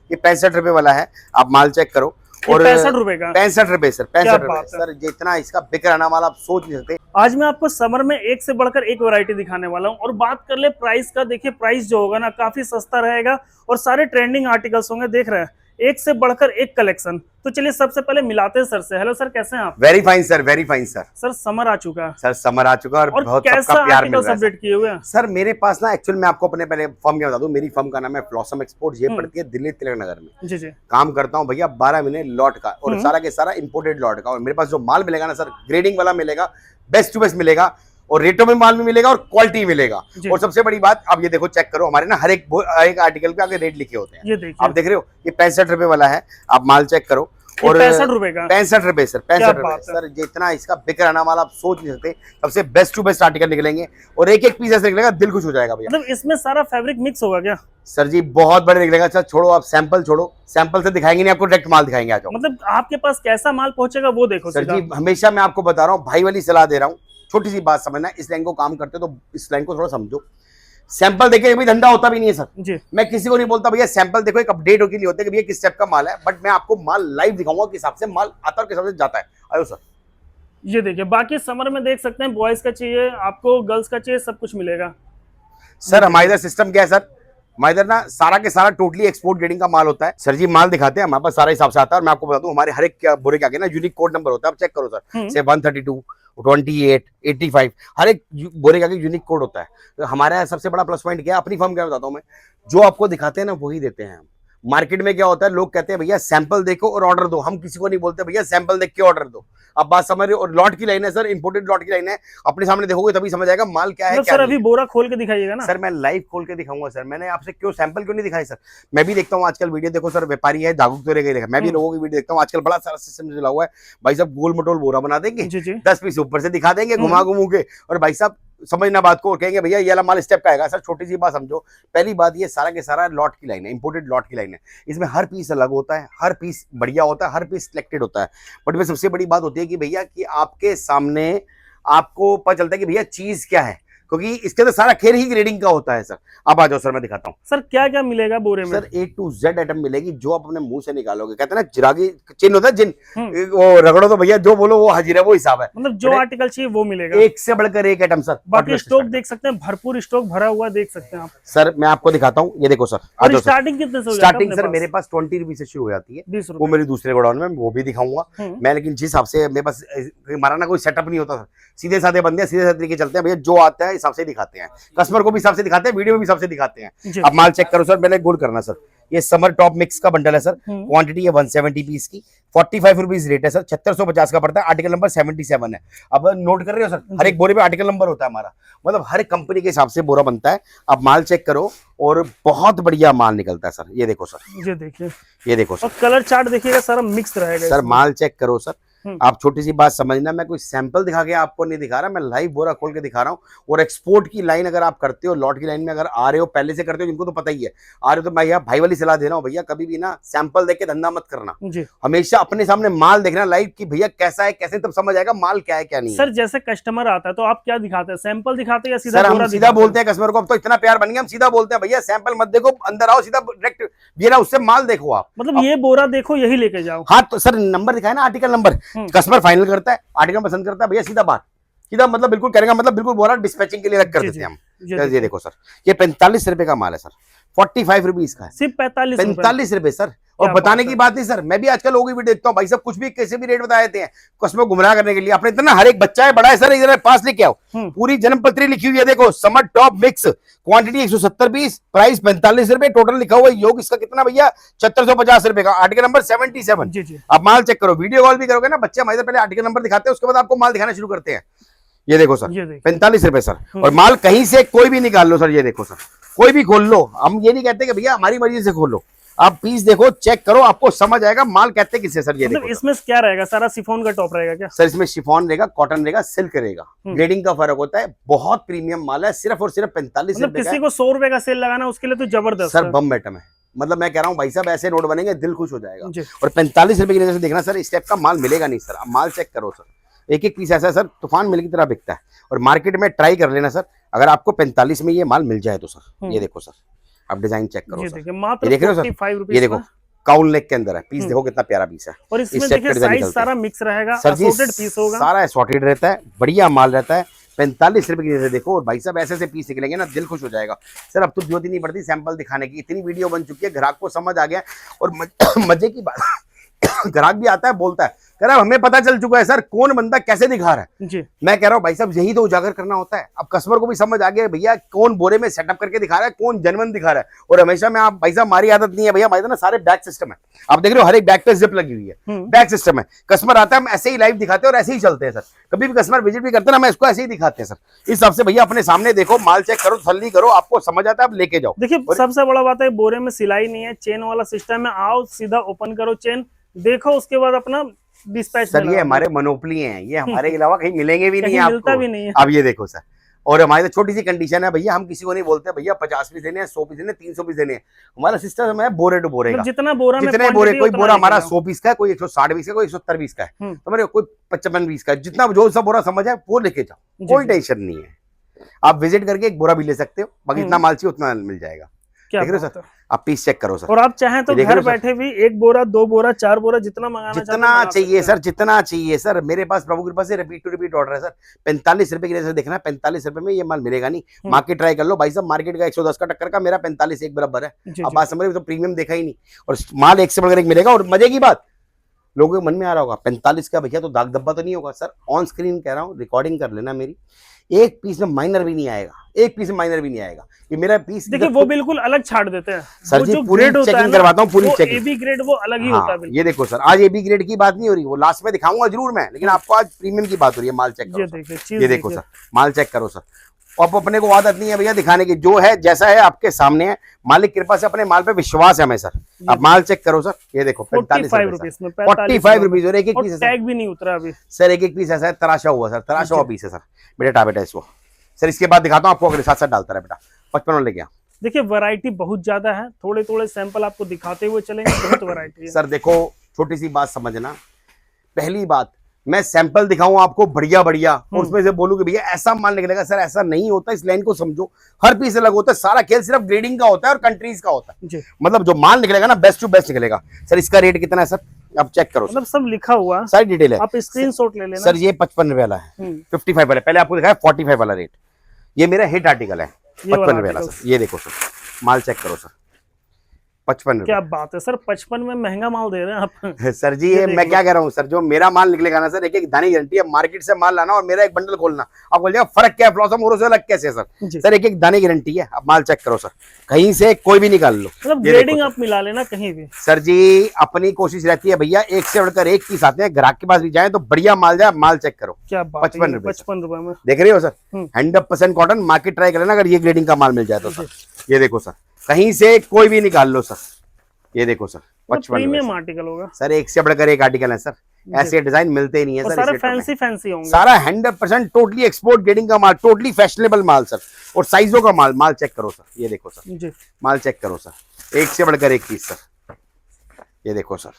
ये 65 रुपए वाला है, आप माल चेक करो। और 65 रुपए का? 65 रुपए सर, 65 रुपए बात है। सर, जितना इसका बिक रहा ना माल आप सोच नहीं सकते। आज मैं आपको समर में एक से बढ़कर एक वैरायटी दिखाने वाला हूं और बात कर ले प्राइस का। देखिए प्राइस जो होगा ना काफी सस्ता रहेगा और सारे ट्रेंडिंग आर्टिकल्स होंगे। देख रहे हैं एक से बढ़कर एक कलेक्शन। तो चलिए सबसे पहले मिलाते हैं सर से। हेलो सर, कैसे हैं आप? Very fine sir, very fine sir. Sir summer आ चुका है सर समर आ चुका है और बहुत कैसा सबका प्यार मिल आर्टिकल्स रहा है अपडेट किए हुए हैं सर। मेरे पास ना एक्चुअल में आपको अपने पहले फर्म क्या बता दूं, मेरी फर्म का नाम है ब्लॉसम एक्सपोर्ट। ये पड़ती है दिल्ली तिलक नगर में। जी जी। काम करता हूं भैया 12 महीने लॉट का और सारा के सारा इंपोर्टेड लॉट का। और मेरे पास जो माल मिलेगा ना सर, ग्रेडिंग वाला मिलेगा, बेस्ट टू बेस्ट मिलेगा और रेटों में माल भी मिलेगा और क्वालिटी मिलेगा। और सबसे बड़ी बात, आप ये देखो चेक करो, हमारे ना हर एक आर्टिकल पे आगे रेट लिखे होते हैं। ये देखिए आप देख रहे हो, ये 65 रुपए वाला है, आप माल चेक करो। और 65 रुपए का? 65 रुपए सर, 65 रुपए सर, जितना इसका बिक रहा ना माल आप सोच नहीं सकते। सबसे बेस्ट टू बेस्ट आर्टिकल निकलेंगे और एक एक पीस ऐसे निकलेगा, दिल खुश हो जाएगा भैया। मतलब इसमें सारा फैब्रिक मिक्स होगा क्या? सर जी बहुत बड़े निकलेगा सर। छोड़ो आप सैंपल, छोड़ो सैंपल से दिखाएंगे नहीं आपको, डायरेक्ट माल दिखाएंगे। आ जाओ। मतलब आपके पास कैसा माल पहुंचेगा वो देखो सर जी, हमेशा मैं आपको बता रहा हूँ, भाई वाली सलाह दे रहा हूँ। छोटी सी बात समझना, इस लाइन को काम करते हो तो इस लाइन को थोड़ा समझो। सैंपल देखे भी धंधा होता भी नहीं है सर जी। मैं किसी को नहीं बोलता भैया सैंपल देखो, एक अपडेट के लिए होते हैं कि भैया किस टाइप का माल है, बट मैं आपको माल लाइव दिखाऊंगा किस हिसाब से माल आता है और किस हिसाब से जाता है। आयो सर। ये देखिए, बाकी समर में देख सकते हैं बॉयज का चाहिए आपको, गर्ल्स का चाहिए, सब कुछ मिलेगा सर। हमारे इधर सिस्टम क्या है सर, हमारे इधर ना सारा के सारा टोटली एक्सपोर्ट ग्रेडिंग का माल होता है सर जी। माल दिखाते हैं, हमारे पास सारा हिसाब से आता है। और मैं आपको बता दूं, हमारे हर एक बोरे के आगे ना यूनिक कोड नंबर होता है। आप चेक करो सर, से 132, 28, 85, हर एक बोरे के आगे यूनिक कोड होता है। तो हमारा सबसे बड़ा प्लस पॉइंट क्या है, अपनी फर्म क्या बताता हूँ मैं, जो आपको दिखाते हैं ना वही देते हैं हम। मार्केट में क्या होता है, लोग कहते हैं भैया सैंपल देखो और ऑर्डर दो। हम किसी को नहीं बोलते भैया सैंपल देख के ऑर्डर दो। अब बात समझ रहे हो। और लॉट की लाइन है सर, इंपोर्टेड लॉट की लाइन है। अपने सामने देखोगे तभी समझ आएगा माल क्या है। मतलब क्या सर अभी बोरा खोल के दिखाइएगा ना? सर मैं लाइव खोल के दिखाऊंगा सर। मैंने आपसे क्यों सैंपल क्यों नहीं दिखाई सर? मैं भी देखता हूँ आजकल वीडियो, देखो सर व्यापारी है जागरूक तो रहेगा। मैं भी लोगों की वीडियो देखता हूँ आजकल, बड़ा सारा सिस्टम चला हुआ है। भाई साहब गोल मटोल बोरा बना देंगे, 10 पीस ऊपर से दिखा देंगे घुमा घुमू के, और भाई साहब समझना बात को, और कहेंगे भैया ये वाला माल स्टेप का आएगा। सर छोटी सी बात समझो, पहली बात ये सारा के सारा लॉट की लाइन है, इंपोर्टेड लॉट की लाइन है। इसमें हर पीस अलग होता है, हर पीस बढ़िया होता है, हर पीस सिलेक्टेड होता है। बट में सबसे बड़ी बात होती है कि भैया कि आपके सामने आपको पता चलता है कि भैया चीज क्या है, क्योंकि इसके अंदर सारा खेल ही ग्रेडिंग का होता है सर। अब आ जाओ सर, मैं दिखाता हूँ सर क्या क्या मिलेगा बोरे में। Sir A to Z item मिलेगी, जो आप अपने मुंह से निकालोगे। कहते हैं ना चिरागी चिन्ह होता है जिन, वो रगड़ो तो भैया जो बोलो वो हाजिर है, वो हिसाब है। मतलब जो आर्टिकल चाहिए वो मिलेगा, एक से बढ़कर एक आइटम सर। बाकी स्टॉक देख सकते हैं, भरपूर स्टॉक भरा हुआ देख सकते हैं आप। सर मैं आपको दिखाता हूँ, ये देखो सर। और स्टार्टिंग कितने से? स्टार्टिंग सर मेरे पास 20 रुपीज से शुरू हो जाती है, 20 वो मेरे दूसरे गोडाउन में, वो भी दिखाऊंगा मैं। लेकिन जिस हिसाब से मेरे पास हमारा ना कोई सेटअप नहीं होता सर, सीधे साधे बंदे सीधे साधे तरीके चलते हैं भैया, जो आता है हिसाब से दिखाते हैं, कस्टमर को भी हिसाब से दिखाते हैं, वीडियो में भी हिसाब से दिखाते हैं। अब माल चेक करो सर, पहले गोल करना सर। ये समर टॉप मिक्स का बंडल है सर, क्वांटिटी है 170 पीस की, 45 रुपीज रेट है सर, 7650 का पड़ता है। आर्टिकल नंबर 77 है। अब नोट कर रहे हो सर, हर एक बोरे पे आर्टिकल नंबर होता है हमारा, मतलब हर एक कंपनी के हिसाब से बोरा बनता है। अब माल चेक करो और बहुत बढ़िया माल निकलता है सर। ये देखो सर, ये देखिए, ये देखो सर, और कलर चार्ट देखिएगा सारा मिक्स रहेगा सर। माल चेक करो सर, आप छोटी सी बात समझना, मैं कोई सैंपल दिखा के आपको नहीं दिखा रहा, मैं लाइव बोरा खोल के दिखा रहा हूँ। और एक्सपोर्ट की लाइन अगर आप करते हो, लॉट की लाइन में अगर आ रहे हो, पहले से करते हो, जिनको तो पता ही है, आ रहे हो तो मैं यहाँ भाई वाली सलाह दे रहा हूँ भैया, कभी भी ना सैंपल देख के धंधा मत करना। हमेशा अपने सामने माल देखना लाइव कि भैया कैसा है कैसे, तब समझ आएगा माल क्या है क्या नहीं। सर जैसे कस्टमर आता है तो आप क्या दिखाते हैं, सैंपल दिखाते हैं या सीधा? सर हम सीधा बोलते हैं कस्टमर को, अब तो इतना प्यार बन गया, हम सीधा बोलते हैं भैया सैंपल मत देखो, अंदर आओ सीधा डायरेक्ट ये ना उससे माल देखो आप। मतलब ये बोरा देखो यही लेके जाओ। हाँ तो सर नंबर दिखाए ना, आर्टिकल नंबर, कस्टमर फाइनल करता है, आर्टिकल पसंद करता है भैया, सीधा बात, सीधा मतलब बिल्कुल करेगा, मतलब बिल्कुल बोरा डिस्पैचिंग के लिए रख कर देते हैं हम। ये देखो सर, ये 45 रुपए का माल है सर, 45 रुपीज का है, सिर्फ 45 रुपए सर। और बताने की बात नहीं सर, मैं भी आजकल लोगों की वीडियो देखता हूँ भाई साहब, कुछ भी कैसे भी रेट बता देते हैं कस्टमर गुमराह करने के लिए। अपने इतना हर एक बच्चा है बड़ा है सर, इधर पास लेके आओ, पूरी जन्म पत्री लिखी हुई है, देखो summer top mix, quantity 170 piece, price 45 रुपए, टोटल लिखा हुआ है योग इसका कितना भैया 7650 रुपए का, आर्टिकल नंबर 77। आप माल चेक करो, वीडियो कॉल भी करोगे ना बच्चे हमारे पहले आर्टिकल नंबर दिखाते हैं, उसके बाद आपको माल दिखाना शुरू करते हैं। ये देखो सर 45 रुपए सर, और माल कहीं से कोई भी निकाल लो सर, ये देखो सर, कोई भी खोल लो, हम ये नहीं कहते कि भैया हमारी मर्जी से खोलो, आप पीस देखो चेक करो, आपको समझ आएगा माल कहते किससे सर। ये मतलब देखो इसमें क्या रहेगा, सारा शिफॉन का टॉप रहेगा क्या? सर इसमें शिफॉन रहेगा, कॉटन रहेगा, सिल्क रहेगा, ग्रेडिंग का फर्क होता है, बहुत प्रीमियम माल है, सिर्फ और सिर्फ 45 रुपए। किसी को 100 रुपए का सेल लगाना उसके लिए तो जबरदस्त सर बम बैटम है, मतलब मैं कह रहा हूँ भाई साहब ऐसे नोट बनेंगे दिल खुश हो जाएगा। और 45 रुपए की नजर से देखना सर, इस टाइप का माल मिलेगा नहीं सर। आप माल चेक करो सर, एक एक पीस ऐसा है सर तूफान मिल की तरह बिकता है, और मार्केट में ट्राई कर लेना सर, अगर आपको 45 में ये माल मिल जाए तो सर। ये देखो सर, आप डिजाइन चेक करो सर, ये देख रहे हो सर, ये देखो काउल नेक के अंदर है। पीस देखो कितना प्यारा पीस है। और इसमें इस देखिए सेट का साइज निकलता सारा मिक्स रहेगा, सर जी, असॉर्टेड पीस होगा। सारा असॉर्टेड रहता है, बढ़िया माल रहता है। 45 रुपए की जैसे देखो, और भाई साहब ऐसे ऐसे पीस निकलेंगे ना, दिल खुश हो जाएगा। सर अब तो जरूरत ही नहीं पड़ती सैंपल दिखाने की, इतनी वीडियो बन चुकी है, ग्राहक को समझ आ गया। और मजे की बात ग्राहक भी आता है, बोलता है, कह रहा है हमें पता चल चुका है सर कौन बंदा कैसे दिखा रहा है जी। मैं कह रहा हूँ भाई साहब यही तो उजागर करना होता है। अब कस्टमर को भी समझ आ गया भैया कौन बोरे में सेटअप करके दिखा रहा है, कौन जनवन दिखा रहा है। और हमेशा में आप भाई साहब, हमारी आदत नहीं है भैया, हमारे ना सारे बैग सिस्टम है। आप देख रहे हो हर एक बैग पे जिप लगी हुई है, बैग सिस्टम है। कस्टमर आता है हम ऐसे ही लाइव दिखाते हैं और ऐसे ही चलते हैं सर। कभी भी कस्टमर विजिट भी करते हैं ना, मैं इसको ऐसे ही दिखाते हैं सर। इस हिसाब से भैया अपने सामने देखो, माल चेक करो, तसल्ली करो, आपको समझ आता है आप लेके जाओ। देखिए सबसे बड़ा बात है बोरे में सिलाई नहीं है, चेन वाला सिस्टम है। आओ सीधा ओपन करो चेन, देखो, उसके बाद अपना डिस्पैच। सर ये हमारे मोनोपोली हैं, ये हमारे अलावा कहीं मिलेंगे भी नहीं है, मिलता आपको भी नहीं है। अब ये देखो सर। और हमारी तो छोटी सी कंडीशन है भैया, हम किसी को नहीं बोलते भैया 50 पीस देने हैं, 100 पीस देने, 300 पीस देने हैं। हमारा सिस्टम है बोरे टू बोरे का, जितना बोरा में जितने बोरे, कोई उतना बोरा हमारा निकलेगा। 100 पीस का है, कोई 160 पीस का, कोई 170 पीस का है, तो मेरे कोई 55 पीस का है। जितना जो सा बोरा समझ है वो लेके जाओ, कोई टेंशन नहीं है। आप विजिट करके एक बोरा भी ले सकते हो, बाकी जितना माल चाहिए उतना मिल जाएगा। क्या देख रहे हो बात सर, है। आप पीस चेक करो सर। और आप चाहें तो ये देख रहे घर हो सर? बैठे भी 1 बोरा 2 बोरा 4 बोरा जितना मंगाना चाहते जितना हैं, मंगा चाहिए सकते सर, हैं। जितना चाहिए सर। मेरे पास प्रभु कृपा से रिपीट टू रिपीट ऑर्डर है सर। 45 रुपए की रेट से देखना, 45 रुपए में ये माल मिलेगा नहीं। मार्केट ट्राई कर लो भाई साहब, मार्केट का 110 का टक्कर का, मेरा 45 एक बराबर है। जी, अब जी। बात समझ रहे हो, तो प्रीमियम देखा ही नहीं, और माल एक से बढ़कर एक मिलेगा। और मजे की बात, लोगों के मन में आ रहा होगा 45 का भैया तो दाग धब्बा तो नहीं होगा। सर ऑन स्क्रीन कह रहा हूँ, रिकॉर्डिंग कर लेना मेरी, एक पीस में माइनर भी नहीं आएगा, एक पीस में माइनर भी नहीं आएगा। ये मेरा पीस देखिए वो बिल्कुल अलग छाट देते हैं सर वो जी, जो पूरी ग्रेड होता है चेकिंग ना, करवाता हूँ, पूरी वो चेकिंग। एबी ग्रेड वो अलग ही होता है बिल्कुल। ये देखो सर, आज एबी ग्रेड की बात नहीं हो रही, वो लास्ट में दिखाऊंगा जरूर मैं, लेकिन आपको आज प्रीमियम की बात हो रही है। माल चेक ये करो सर, देखिए चीज ये देखो सर, माल चेक करो सर। अब अपने को आदत नहीं है भैया दिखाने की, जो है जैसा है आपके सामने है। मालिक कृपा से अपने माल पे विश्वास है हमें सर। आप माल चेक करो सर, ये देखो 45 रुपीस में 45 रुपीज, और एक एक पीस है टैग भी नहीं उतरा अभी सर, एक एक पीस ऐसा है तराशा हुआ सर, तराशा हुआ पीस है सर। बेटा टाबेटा इसको सर। इसके बाद दिखाता हूँ आपको, अगले साथ साथ डालता रहे बेटा। 55 लेके आ। देखिए वैरायटी बहुत ज्यादा है, थोड़े थोड़े सैंपल आपको दिखाते हुए चलेंगे, बहुत वैरायटी है। सर देखो, छोटी सी बात समझना, पहली बात मैं सैंपल दिखाऊं आपको बढ़िया बढ़िया, और उसमें से बोलूं कि भैया ऐसा माल निकलेगा, सर ऐसा नहीं होता। इस लाइन को समझो, हर पीस अलग होता है। सारा खेल सिर्फ ग्रेडिंग का होता है और कंट्रीज का होता है जी। मतलब जो माल निकलेगा ना, बेस्ट टू बेस्ट निकलेगा। सर इसका रेट कितना है सर, आप चेक करो मतलब सब लिखा हुआ, सारी डिटेल है, आप स्क्रीनशॉट ले लेना। सर ये 55 रुपए वाला है, 55 वाला, पहले आपको दिखाया 45 वाला रेट। ये मेरा हिट आर्टिकल है, 55 रुपए वाला सर। ये देखो सर, माल चेक करो सर, 55 क्या बात है सर, 55 में महंगा माल दे रहे हैं आप। सर जी ये मैं क्या कह रहा हूँ सर, जो मेरा माल निकलेगा ना सर, एक एक दाने की गारंटी है। मार्केट से माल लाना और मेरा एक बंडल खोलना, आप बोल जाएगा फर्क क्या है, फ्लॉसम औरों से अलग कैसे है सर। सर एक एक दाने की गारंटी है, आप माल चेक करो सर, कहीं से कोई भी निकाल लो। मतलब ग्रेडिंग आप मिला लेना कहीं भी। सर जी अपनी कोशिश रहती है भैया, एक से बढ़कर एक पीस आते हैं, ग्राहक के पास भी जाए तो बढ़िया माल जाए। माल चेक करो, क्या बात, 55 रुपए, 55 रुपए में देख रहे हो सर, 100% कॉटन। मार्केट ट्राई कर लेना अगर ये ग्रेडिंग का माल मिल जाए तो सर। ये देखो सर, कहीं से कोई भी निकाल लो सर। ये देखो सर, 55 प्रीमियम आर्टिकल होगा सर, एक से बढ़कर एक आर्टिकल है सर। ऐसे डिजाइन मिलते ही नहीं है सर, सारे फैंसी फैंसी होंगे। सारा 100% टोटली एक्सपोर्ट ग्रेडिंग का माल, टोटली फैशनेबल माल सर, और साइजों का माल। माल चेक करो सर, ये देखो सर जी, माल चेक करो सर, एक से बढ़कर एक पीस सर। ये देखो सर,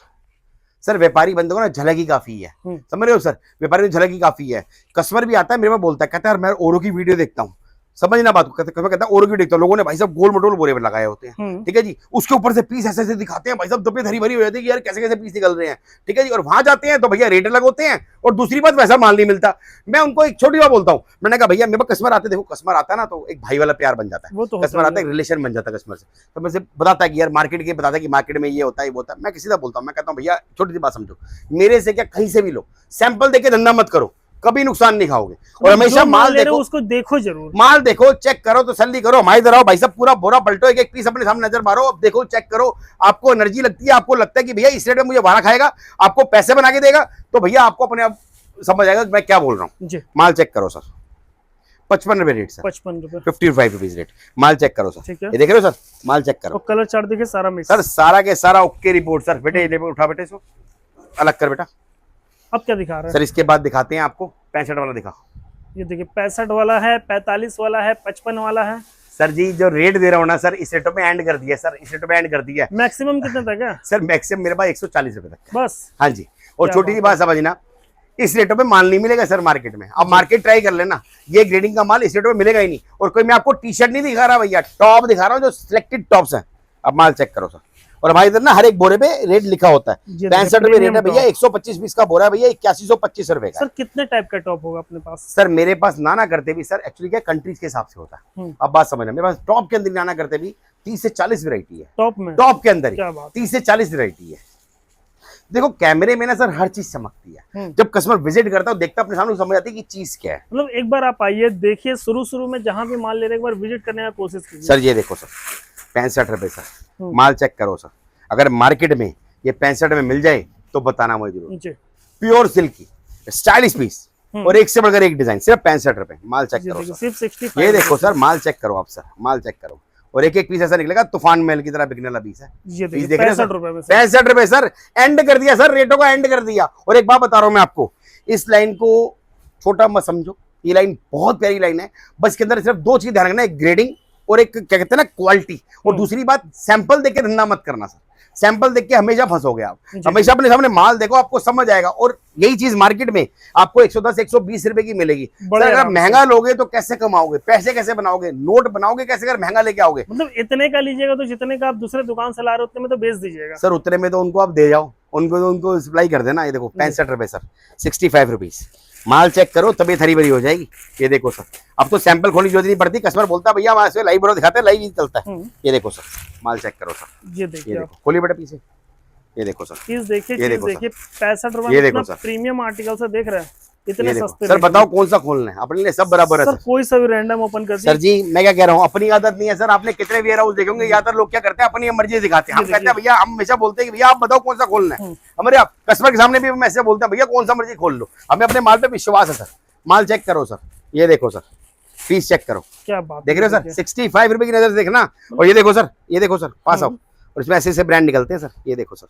सर व्यापारी बंदों को ना झलक ही काफी है, समझ रहे हो सर, व्यापारी को झलक ही काफी है। कस्टमर भी आता है मेरे में बोलता है, कहता है यार मैं औरों की वीडियो देखता हूँ, समझना बात को, कहता है और भी देखता हूं, लोगों ने भाई साहब गोल मटोल बोरे में लगाए होते हैं, ठीक है जी, उसके ऊपर से पीस ऐसे ऐसे दिखाते हैं भाई साहब, दबे धरी भरी हो जाती है कि यार कैसे कैसे पीस निकल रहे हैं, ठीक है जी। और वहां जाते हैं तो भैया रेट अलग होते हैं, और दूसरी बात वैसा माल नहीं मिलता। मैं उनको एक छोटी बात बोलता हूँ, मैंने कहा भैया मेरे पास कस्टमर आते, देखो कस्टमर आता है ना तो एक भाई वाला प्यार बन जाता है, कस्टमर आता है रिलेशन बन जाता है कस्टमर से, तो मुझे बताता है कि यार मार्केट के, बताता है कि मार्केट में ये होता है, ये होता है। मैं किसी का बोलता हूँ, मैं कहता हूँ भैया छोटी सी बात समझो, मेरे से क्या कहीं से भी लो, सैंपल देके धंधा मत करो, कभी नुकसान नहीं खाओगे। और हमेशा माल देखो, उसको देखो जरूर, माल देखो, चेक करो, तसल्ली करो। हमारी तरह भाई साहब पूरा बोरा पलटो, एक एक पीस अपने सामने नजर मारो, अब देखो चेक करो, आपको एनर्जी लगती है, आपको लगता है कि भैया इस रेट में मुझे वारा खाएगा, आपको पैसे बना के देगा, तो भैया आपको अपने आप समझ आएगा कि मैं क्या बोल रहा हूँ। माल चेक करो सर, 55 रुपए रेट सर, 55 रुपए, 55 रुपीज रेट। माल चेक करो सर, ठीक है, ये देख रहे हो सर, माल चेक करो, कलर चार्ट देखिए सारा मिक्स सर, सारा के सारा ओके रिपोर्ट सर। बेटे ये उठा बेटे, इसको अलग कर बेटा। अब क्या दिखा रहा है सर, इसके बाद दिखाते हैं आपको 65 वाला, दिखा। ये देखिए 65 वाला है, 45 वाला है, 55 वाला है। सर जी जो रेट दे रहा हूँ ना सर, इस रेटों में एंड कर दिया सर, इस रेटों में एंड कर दिया। मैक्सिमम कितने तक है सर? मैक्सिमम मेरे पास 140 रुपए तक बस। हाँ जी, और छोटी सी बात समझना, इस रेटों में माल नहीं मिलेगा सर मार्केट में। अब मार्केट ट्राई कर लेना, ये ग्रेडिंग का माल इस रेटों में मिलेगा ही नहीं। और कोई मैं आपको टी शर्ट नहीं दिखा रहा भैया, टॉप दिखा रहा हूँ जो सिलेक्टेड टॉप्स हैं। अब माल चेक करो सर, और हमारे इधर ना हर एक बोरे पे रेट लिखा होता है। ये 65 रुपए रेट है premium भैया, top। 125 पीस का बोरा है भैया, 8125 रुपए का। सर कितने टाइप का टॉप होगा अपने पास? सर मेरे पास नाना करते भी सर एक्चुअली क्या कंट्रीज के हिसाब से होता है। अब बात समझना, मेरे पास टॉप के अंदर नाना करते भी 30 से 40 वैरायटी है। टॉप में? टॉप के अंदर क्या ही बात 30 से 40 वैरायटी है। देखो कैमरे में ना सर हर चीज चमकती है, हम्म। जब कस्टमर विजिट करता है देखता है अपने सामने, समझ आती है कि चीज क्या है। मतलब एक बार आप आइए, देखिए, शुरू में जहां भी माल ले रहे हैं एक बार विजिट करने की कोशिश कीजिए। सर ये देखो सर 65 रुपए सर, माल चेक करो सर। अगर मार्केट में ये 65 में मिल जाए तो बताना मुझे जरूर। जी। प्योर सिल्क की स्टाइलिश पीस और एक से बढ़कर एक डिजाइन, सिर्फ 65 रुपए। माल चेक करो सर, सिर्फ 65। ये देखो सर, माल चेक करो आप सर, माल चेक करो। और एक एक पीस ऐसा निकलेगा तूफान महल की तरह बिकने वाला पीस है। ये पीस देखिए देख रहे हैं 65 सर? रुपए में। 65 रुपए सर, एंड कर दिया सर, रेटों का एंड कर दिया। और एक बात बता रहा हूं मैं आपको, इस लाइन को छोटा मत समझो, ये लाइन बहुत प्यारी लाइन है। बस इसके अंदर सिर्फ दो चीज ध्यान रखना, एक ग्रेडिंग और एक क्या कहते हैं ना क्वालिटी। और दूसरी बात, सैंपल देख के धंधा मत करना सर, सैंपल देख के हमेशा फंसोगे आप। हमेशा अपने सामने माल देखो, आपको समझ आएगा। और यही चीज मार्केट में आपको 110 120 रुपए की मिलेगी। सर अगर महंगा लोगे तो कैसे कमाओगे, पैसे कैसे बनाओगे, नोट बनाओगे कैसे अगर महंगा लेके आओगे? मतलब इतने का लीजिएगा तो जितने का आप दूसरे दुकान से ला रहे हो उतने में तो बेच दीजिएगा। सर उतने में तो उनको आप दे जाओ, उनको सप्लाई कर देना। ये देखो 65 रुपए सर, 65 रुपीज। माल चेक करो तभी हरी भरी हो जाएगी। ये देखो सर, अब तो सैंपल खोलने की जरूरत नहीं पड़ती, कस्टमर बोलता है भैया हमारे लाइव बोरा दिखाते हैं, लाइव ही चलता है। ये देखो सर, माल चेक करो सर, ये ये देखिए देखो खोलिए बेटा पीछे, ये देखो सर, चीज देखिए, ये चीज देखो देखिए 65 रुपए ये में देखो इतना सर। प्रीमियम आर्टिकल से देख रहे हैं, इतने ये देखो सस्ते सर, रेट में। बताओ कौन सा खोलना है अपने लिए, सब बराबर है सर सर। कोई सा भी रैंडम ओपन कर सर जी मैं क्या कह रहा हूँ, अपनी आदत नहीं है सर। आपने कितने वेयर हाउस देखेंगे, ज्यादातर लोग क्या करते हैं अपनी मर्जी दिखाते हैं। हम कहते हैं भैया, हम हमेशा बोलते हैं कि भैया आप बताओ कौन सा खोलना है। हमारे आप कस्टमर के सामने भी हम ऐसे बोलते हैं भैया कौन सा मर्जी खोल लो, हमें अपने माल पे विश्वास है सर। माल चेक करो सर, ये देखो सर, पीस चेक करो, क्या बात देख रहे हो सर, 65 रुपए की नजर से देखना। और ये देखो सर, ये देखो सर, पास आओ। और इसमें ऐसे ऐसे ब्रांड निकलते हैं सर, ये देखो सर,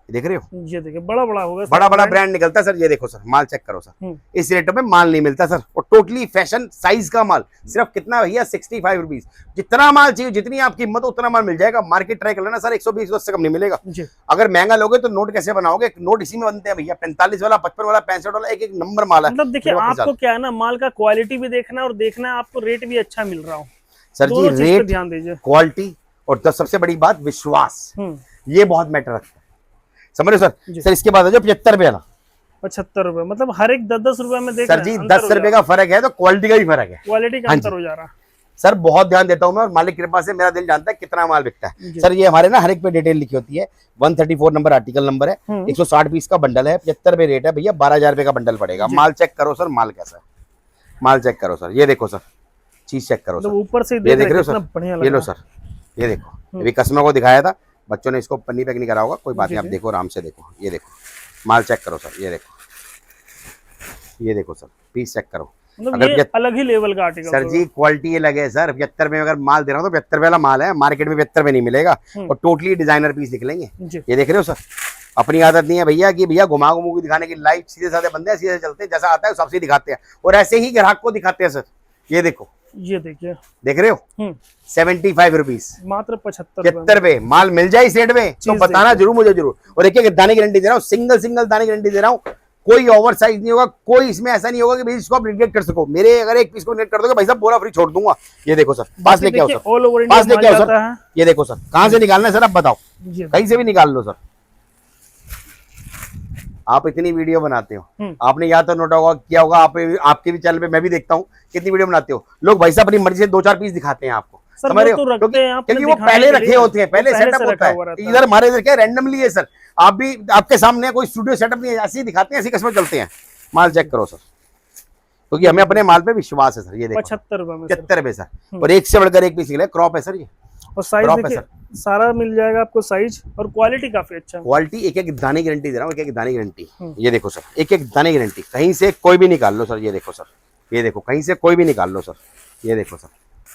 ये देख रहे हो, ये देखिए बड़ा बड़ा होगा, बड़ा बड़ा ब्रांड निकलता है सर। ये देखो सर, माल चेक करो सर, इस रेटों में माल नहीं मिलता सर। और टोटली फैशन साइज का माल, सिर्फ कितना भैया 65 रुपीज। जितना माल चाहिए, जितनी आपकी हिम्मत हो उतना माल मिल जाएगा। मार्केट ट्राई कर लेना सर, 120 से कम नहीं मिलेगा। अगर महंगा लोगे तो नोट कैसे बनाओगे, नोट इसी में बनते हैं भैया, 45 वाला, 55 वाला, 65 वाला, एक एक नंबर माल है। मतलब देखिए आपको क्या है ना, माल का क्वालिटी भी देखना है और देखना है आपको रेट भी अच्छा मिल रहा हो। सर जी रेट, ध्यान दीजिए, क्वालिटी और सबसे बड़ी बात विश्वास, ये बहुत मैटर रखता है, समझ रहे हो सर। सर इसके बाद जो 75 रुपए वाला, 75 रुपए, मतलब हर एक 10-10 रुपए में देख सर जी 10 रुपए का फर्क है तो क्वालिटी का भी फर्क है, क्वालिटी का अंतर हो जा रहा है। सर बहुत ध्यान देता हूं मैं, और मालिक कृपा से मेरा दिल जानता है कितना माल बिकता है। सर ये हमारे ना हर एक पे डिटेल लिखी होती है। 134 नंबर आर्टिकल नंबर है, 160 पीस का बंडल है, 75 रुपए रेट है भैया, 12,000 रुपए का बंडल पड़ेगा। माल चेक करो सर, माल कैसा है, माल चेक करो सर, ये देखो सर, चीज चेक करो सर, ऊपर से ये देख रहे हो सर, ये लो सर, ये देखो, अभी कस्टमर को दिखाया था, बच्चों ने इसको पन्नी पैक नहीं करा होगा, कोई बात नहीं, आप देखो आराम से देखो, ये देखो माल चेक करो सर, ये देखो, ये देखो सर, पीस चेक करो। मतलब ये अलग ही लेवल का आर्टिकल सर जी, क्वालिटी ये लगे सर। 75 में अगर माल दे रहा हूँ तो 75 वाला माल है, मार्केट में 75 में नहीं मिलेगा। और टोटली डिजाइनर पीस निकलेंगे। ये देख रहे हो सर, अपनी आदत नहीं है भैया कि भैया घुमा घुमू दिखाने की, लाइव सीधे साधे बंदे हैं, सीधे चलते हैं, जैसा आता है सबसे दिखाते हैं और ऐसे ही ग्राहक को दिखाते हैं सर। ये देखो, ये देखिए, देख रहे हो 75 रुपीज, मात्र 75 रुपए। माल मिल जाए इस रेट में तो बताना जरूर मुझे, जरूर। और एक एक दाने की गारंटी दे रहा हूँ, सिंगल दाने की गारंटी दे रहा हूँ। कोई ओवर साइज नहीं होगा, कोई इसमें ऐसा नहीं होगा कि भाई इसको आप रिजेक्ट कर सको। मेरे अगर एक पीस को रिजेक्ट कर दोगे भाई साहब, बोरा फ्री छोड़ दूंगा। ये देखो सर, पास लेके आओ सर, पास लेके आओ सर, ये देखो सर, कहाँ से निकालना है सर, आप बताओ, कहीं से भी निकाल लो सर। आप इतनी वीडियो बनाते हो, आपने या तो नोट होगा किया होगा, आपके भी चैनल पे मैं भी देखता हूँ कितनी वीडियो बनाते हो लोग, भाई साहब अपनी मर्जी से 2-4 पीस दिखाते हैं आपको, समझ रहे हो, क्योंकि वो पहले रखे होते हैं, पहले सेटअप होता है। इधर हमारे इधर क्या रैंडमली है सर, आप भी आपके सामने कोई स्टूडियो सेटअप नहीं है, ऐसे ही दिखाते हैं, ऐसे कस्टमर चलते हैं। माल चेक करो सर, क्योंकि हमें अपने माल पे विश्वास है सर। ये देखो 75 रुपए सर, और एक से बढ़कर एक पीस निकले, क्रॉप है सर ये, और साइज देखिए सारा मिल जाएगा आपको साइज, और क्वालिटी काफी अच्छा, क्वालिटी एक एक दाने की गारंटी दे रहा हूँ, एक एक दाने की गारंटी। ये देखो सर, एक एक दाने की गारंटी, कहीं से कोई भी निकाल लो सर। ये देखो सर, ये देखो, कहीं से कोई भी निकाल लो सर। ये देखो सर,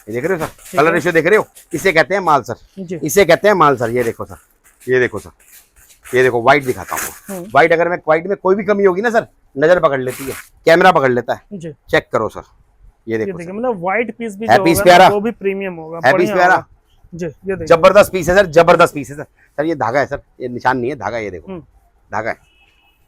ये देख रहे हो सर, कलर रेशियो देख रहे हो, इसे कहते हैं माल सर, इसे कहते हैं माल सर। ये देखो सर, ये देखो सर, ये देखो व्हाइट दिखाता हूँ, व्हाइट अगर मैं व्हाइट में कोई भी कमी होगी ना सर, नजर पकड़ लेती है, कैमरा पकड़ लेता है, चेक करो सर। ये देखो, मतलब व्हाइट पीस भी है, पीस प्यारा, वो भी प्रीमियम होगा, है पीस प्यारा जी, ये देखो जबरदस्त पीस है सर, जबरदस्त पीस है सर। सर ये धागा है सर, ये निशान नहीं है, धागा, ये देखो धागा है,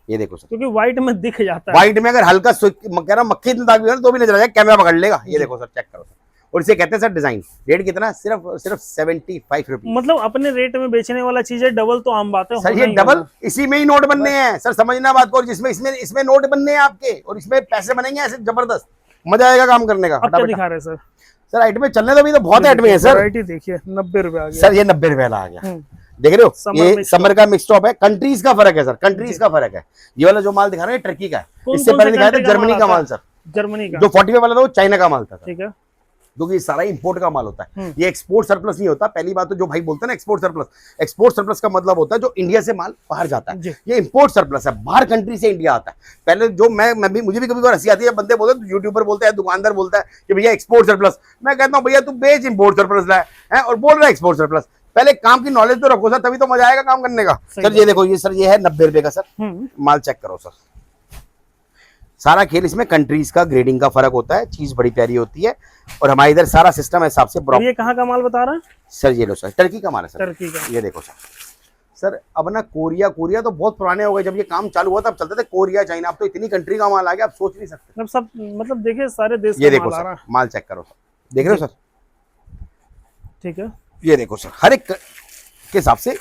ये देखो सर, क्योंकि व्हाइट में दिख जाता है। व्हाइट में अगर हल्का कह रहा मक्खी इतना दाग भी हो तो भी नजर आ जाए, कैमरा पकड़ लेगा। ये देखो सर, चेक करो सर, और इसे कहते हैं सर डिजाइन। रेट कितना? सिर्फ 75 रुपीज। मतलब अपने रेट में बेचने वाला चीज है, डबल तो आम बात है। सर होना ये ही डबल, होना। इसी में ही नोट बनने हैं सर, समझना बात को। और जिसमें इसमें नोट बनने हैं आपके, और इसमें पैसे बनेंगे ऐसे जबरदस्त, मजा आएगा काम करने का। अब क्या दिखा रहे हैं सर? सर आइटम में चलने तो भी तो बहुत आइटम है सर। वैरायटी देखिए 90 रुपए आ गया सर ये 90 रुपए आ गया, देख रहे हो? Summer ये mix समर का मिक्स टॉप है। कंट्रीज का फर्क है सर, कंट्रीज का फर्क है। ये वाला जो माल दिखा रहे हैं टर्की का है, इससे कौन पहले से दिखाया था country का जर्मनी माल का आता माल है? सर। जर्मनी का जो 45 वाला था वो चाइना का माल था सर, ठीक है। क्योंकि सारा इंपोर्ट का माल होता है। ये एक्सपोर्ट सरप्लस नहीं होता। पहली बात तो जो भाई बोलते हैं ना एक्सपोर्ट सरप्लस, एक्सपोर्ट सरप्लस का मतलब होता है जो इंडिया से माल बाहर जाता जी। है। ये इंपोर्ट सरप्लस है, बाहर कंट्री से इंडिया आता है। पहले जो मैं भी, मुझे भी कभी कभी हंसी आती है, बंदे बोलते हैं, यूट्यूबर बोलता है, दुकानदार बोलता है कि भैया एक्सपोर्ट सरप्लस। मैं कहता हूँ भैया तू बेच इंपोर्ट सरप्लस लाए है और बोल रहा है एक्सपोर्ट सरप्लस। पहले काम की नॉलेज तो रखो सर, तभी तो मजा आएगा काम करने का। सर ये देखो, ये सर ये है 90 रुपए का सर, माल चेक करो सर। सारा खेल इसमें कंट्रीज का ग्रेडिंग का फर्क होता है, चीज बड़ी प्यारी होती है। और हमारे इधर सारा सिस्टम हिसाब से और ये कहाँ का माल बता रहा है? सर ये लो सर, टर्की का माल है सर, टर्की का। ये देखो सर। सर अब ना कोरिया तो बहुत पुराने हो गए, जब ये काम चालू हुआ तब चलते थे कोरिया चाइना। अब तो इतनी कंट्री का माल आ गया, आप सोच नहीं सकते। मतलब सब, मतलब देखिए सारे देश ये का देखो माल आ रहा सर, है। माल चेक करो सर, देख रहे हो सर? ठीक है, ये देखो सर, हर एक के हिसाब से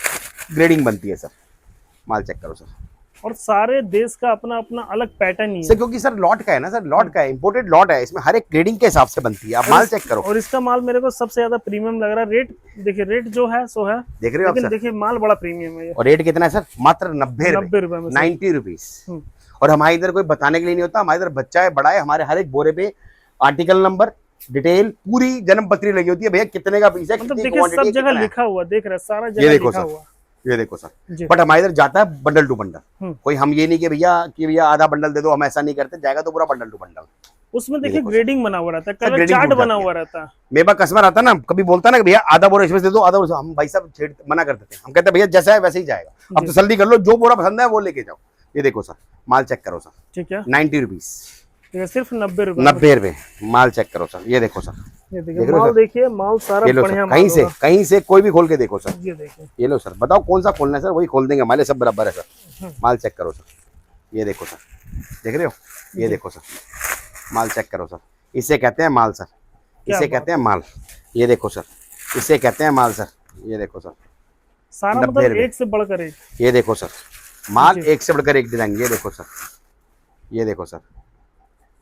ग्रेडिंग बनती है सर। माल चेक करो सर। और सारे देश का अपना अपना अलग पैटर्न ही सर है। क्योंकि सर लॉट का है ना सर, लॉट का है, इंपोर्टेड लॉट है, इसमें हर एक ग्रेडिंग के हिसाब से बनती है। आप माल चेक करो। और इसका माल मेरे को सबसे ज्यादा प्रीमियम लग रहा है। रेट देखिए, रेट जो है सो है, देख रहे हो आप लेकिन सर? देखिए माल बड़ा प्रीमियम है ये। और रेट कितना है सर? मात्र 90 रुपए में 90 रुपीज। और हमारे इधर कोई बताने के लिए नहीं होता, हमारे इधर बच्चा है बड़ा है, हमारे हर एक बोरे पे आर्टिकल नंबर, डिटेल, पूरी जन्म पत्री लगी होती है। भैया कितने का पीस है, मतलब कितनी देखिए क्वांटिटी सब है, जगह कितना है। लिखा हुआ, देख रहे हैं सारा ये जगह देखो लिखा सर, हुआ। ये देखो सर। जी। बट हमारे इधर जाता है बंडल टू बंडल। कोई हम ये नहीं कि भैया आधा बंडल दे दो, हम ऐसा नहीं करते, जाएगा तो पूरा बंडल टू बंडल। उसमें देखिए ग्रेडिंग बना हुआ रहता है, कलर ग्रेडिंग चार्ट छूट बना जाती हुआ है। रहता है। मेरे पास कस्टमर आता ना, कभी बोलता ना कि भैया आधा बोरा इसमें से दे दो, आधा बोरा, हम भाई साहब मना कर देते हैं। हम कहते हैं भैया जैसा है वैसे ही जाएगा, अब तसल्ली कर लो, जो बोरा पसंद है वो लेके जाओ। ये देखो सर, माल चेक करो सर, ठीक है। 90 रुपीज, सिर्फ 90 रुपए। 90 रुपए। माल चेक करो सर, ये देखो सर, ये देख देखिए रहे हो माल, सर? देखिए माल सारा ये लो बढ़िया सर, माल होगा। कहीं से कोई भी खोल के देखो सर। ये देखिए, ये लो सर, बताओ कौन सा खोलना है सर, वही खोल देंगे, हमारे सब बराबर है सर। माल चेक करो सर, ये देखो सर, देख रहे हो? ये देखो सर, माल चेक करो सर। इसे कहते हैं माल सर, इसे कहते हैं माल। ये देखो सर, इसे कहते हैं माल सर। ये देखो सर, सारा 90 मतलब रुपए। एक से बढ़कर एक। ये देखो सर, माल एक से बढ़कर एक डिजाइन। ये देखो सर, ये देखो सर,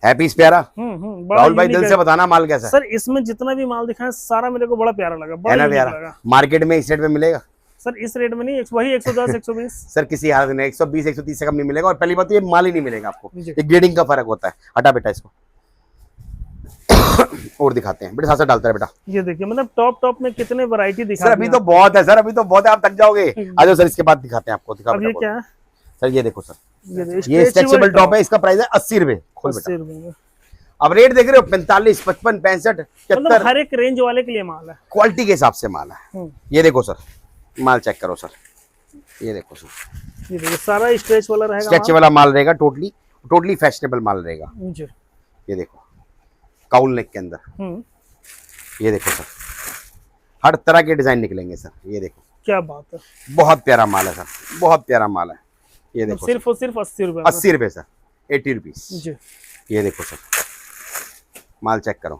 है पीस प्यारा? बड़ा राहुल भाई unique दिल है। से बताना माल कैसा है? सर इसमें जितना भी माल दिखा है सारा मेरे को बड़ा प्यारा लगा, है बड़ा ना unique प्यारा? लगा। मार्केट में इस रेट में मिलेगा सर इस रेट में नहीं, वही 110 120। सर? किसी हालत में 120 130 से कम नहीं मिलेगा। और पहली बात तो ये माल ही नहीं मिलेगा आपको, जी। ये ग्रेडिंग का फर्क होता है। हटा बेटा इसको और दिखाते हैं, बेटा साथ साथ डालता है बेटा। ये देखिए मतलब टॉप में कितने वैरायटी दिखा सर अभी तो बहुत है सर, अभी तो बहुत है, आप थक जाओगे। आ जाओ सर, इसके बाद दिखाते हैं आपको। दिखा अब ये बेटा क्या है? सर, ये देखो सर, ये ये स्ट्रेचेबल टॉप है, इसका प्राइस है 80 रुपए। खोल 80 बेटा, रुपए में। अब रेट देख रहे हो, 45 55 65 मतलब 73, हर एक रेंज वाले के लिए माल है। क्वालिटी के हिसाब से माल है। ये देखो सर, माल चेक करो सर, ये देखो सर, ये देखिए सारा स्ट्रेच वाला रहेगा स्ट्रेच वाला माल रहेगा, टोटली फैशनेबल माल रहेगा। जी। ये देखो काउल नेक के अंदर, ये देखो सर, हर तरह के डिजाइन निकलेंगे सर। ये देखो क्या बात है, बहुत प्यारा माल है सर, बहुत प्यारा माल है। ये देखो सिर्फ और सिर्फ 80 रुपए में। 80 रुपए सर, 80 रुपीज। जी। ये देखो सर, माल चेक करो,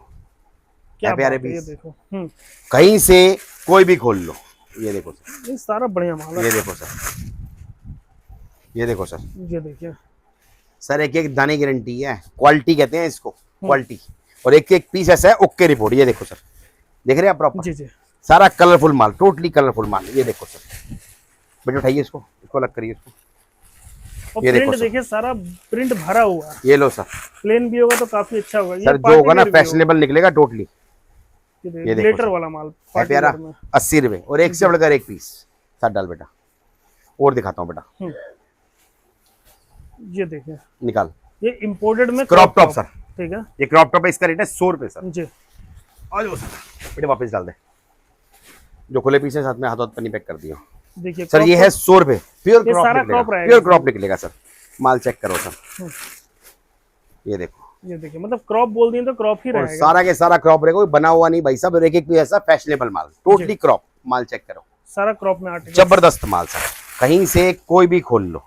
क्या प्यारे बात है, ये पीस। देखो। कहीं से कोई भी खोल लो। ये देखो सर, ये सारा बढ़िया माल है। ये देखो सर, ये देखो सर, ये देखिए सर एक एक दाने गारंटी है, क्वालिटी कहते हैं इसको, क्वालिटी। और एक एक पीस ऐसा है ओके रिपोर्ट। ये देखो सर, देख रहे हैं आप प्रॉपर? जी जी। सारा कलरफुल माल, टोटली कलरफुल माल। ये देखो सर, बेटा उठाइए इसको अलग करिए इसको। और ये देखो प्रिंट सर। देखिए सारा प्रिंट भरा हुआ है। ये लो सर, प्लेन भी होगा तो काफी अच्छा होगा। ये सर जो party होगा ना wear भी होगा। फैशनेबल निकलेगा टोटली। ये ये देखो ग्लिटर सर। वाला माल है party प्यारा, wear में। 80 रुपए। और एक से बढ़कर एक पीस। साथ डाल बेटा, और दिखाता हूँ बेटा, ये देखिए निकाल। ये इम्पोर्टेड में क्रॉप टॉप सर, ठीक है ये क्रॉप टॉप है, इसका रेट है 100 रुपए सर। जी। आ जाओ सर, बेटे वापस डाल दे, जो खुले पीस है साथ में हाथों पन्नी पैक कर दिया देखिए सर। ये है 100 रुपए, प्योर ये क्रॉप सारा निकलेगा, crop रहेगा प्योर क्रॉप निकलेगा सर। माल चेक करो सर, ये देखो, ये देखिए मतलब क्रॉप बोल दिए तो क्रॉप ही और रहेगा। सारा के सारा क्रॉप रहेगा, कोई बना हुआ नहीं भाई साहब। और एक एक पीस ऐसा फैशनेबल माल, टोटली क्रॉप। माल चेक करो, सारा क्रॉप में आर्टिकल। जबरदस्त माल सर, कहीं से कोई भी खोल लो।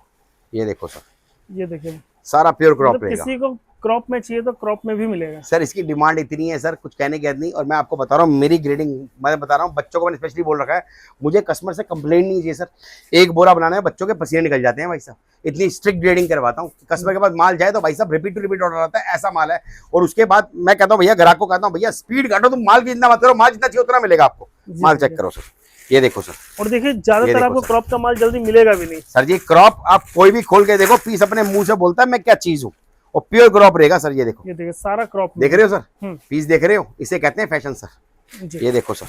ये देखो सर, ये देखिए सारा प्योर क्रॉप मतलब रहेगा। किसी को क्रॉप में चाहिए तो क्रॉप में भी मिलेगा। सर इसकी डिमांड इतनी है सर, कुछ कहने की हद नहीं। और मैं आपको बता रहा हूँ मेरी ग्रेडिंग, मैं बता रहा हूँ बच्चों को मैंने स्पेशली बोल रखा है, मुझे कस्टमर से कंप्लेंट नहीं चाहिए सर। एक बोरा बनाना है, बच्चों के पसीने निकल जाते हैं भाई साहब, इतनी स्ट्रिक्ट ग्रेडिंग करवाता हूँ। कस्टमर के पास माल जाए तो भाई साहब रिपीट टू रिपीट ऑर्डर आता है, ऐसा माल है। और उसके बाद मैं कहता हूँ भैया, ग्राहक को कहता हूँ भैया स्पीड काटो, तुम माल की जितना मत करो, माल जितना चाहिए उतना मिलेगा आपको। माल चेक करो सर, ये देखो सर। और देखिए ज्यादातर आपको क्रॉप का माल जल्दी मिलेगा भी नहीं सर जी क्रॉप आप कोई भी खोल के देखो, पीस अपने मुंह से बोलता है मैं क्या चीज हूँ, और प्योर क्रॉप रहेगा सर। ये देखो, ये देखिए सारा क्रॉप देख रहे हो सर, पीस देख रहे हो, इसे कहते हैं फैशन सर। जी। ये देखो सर,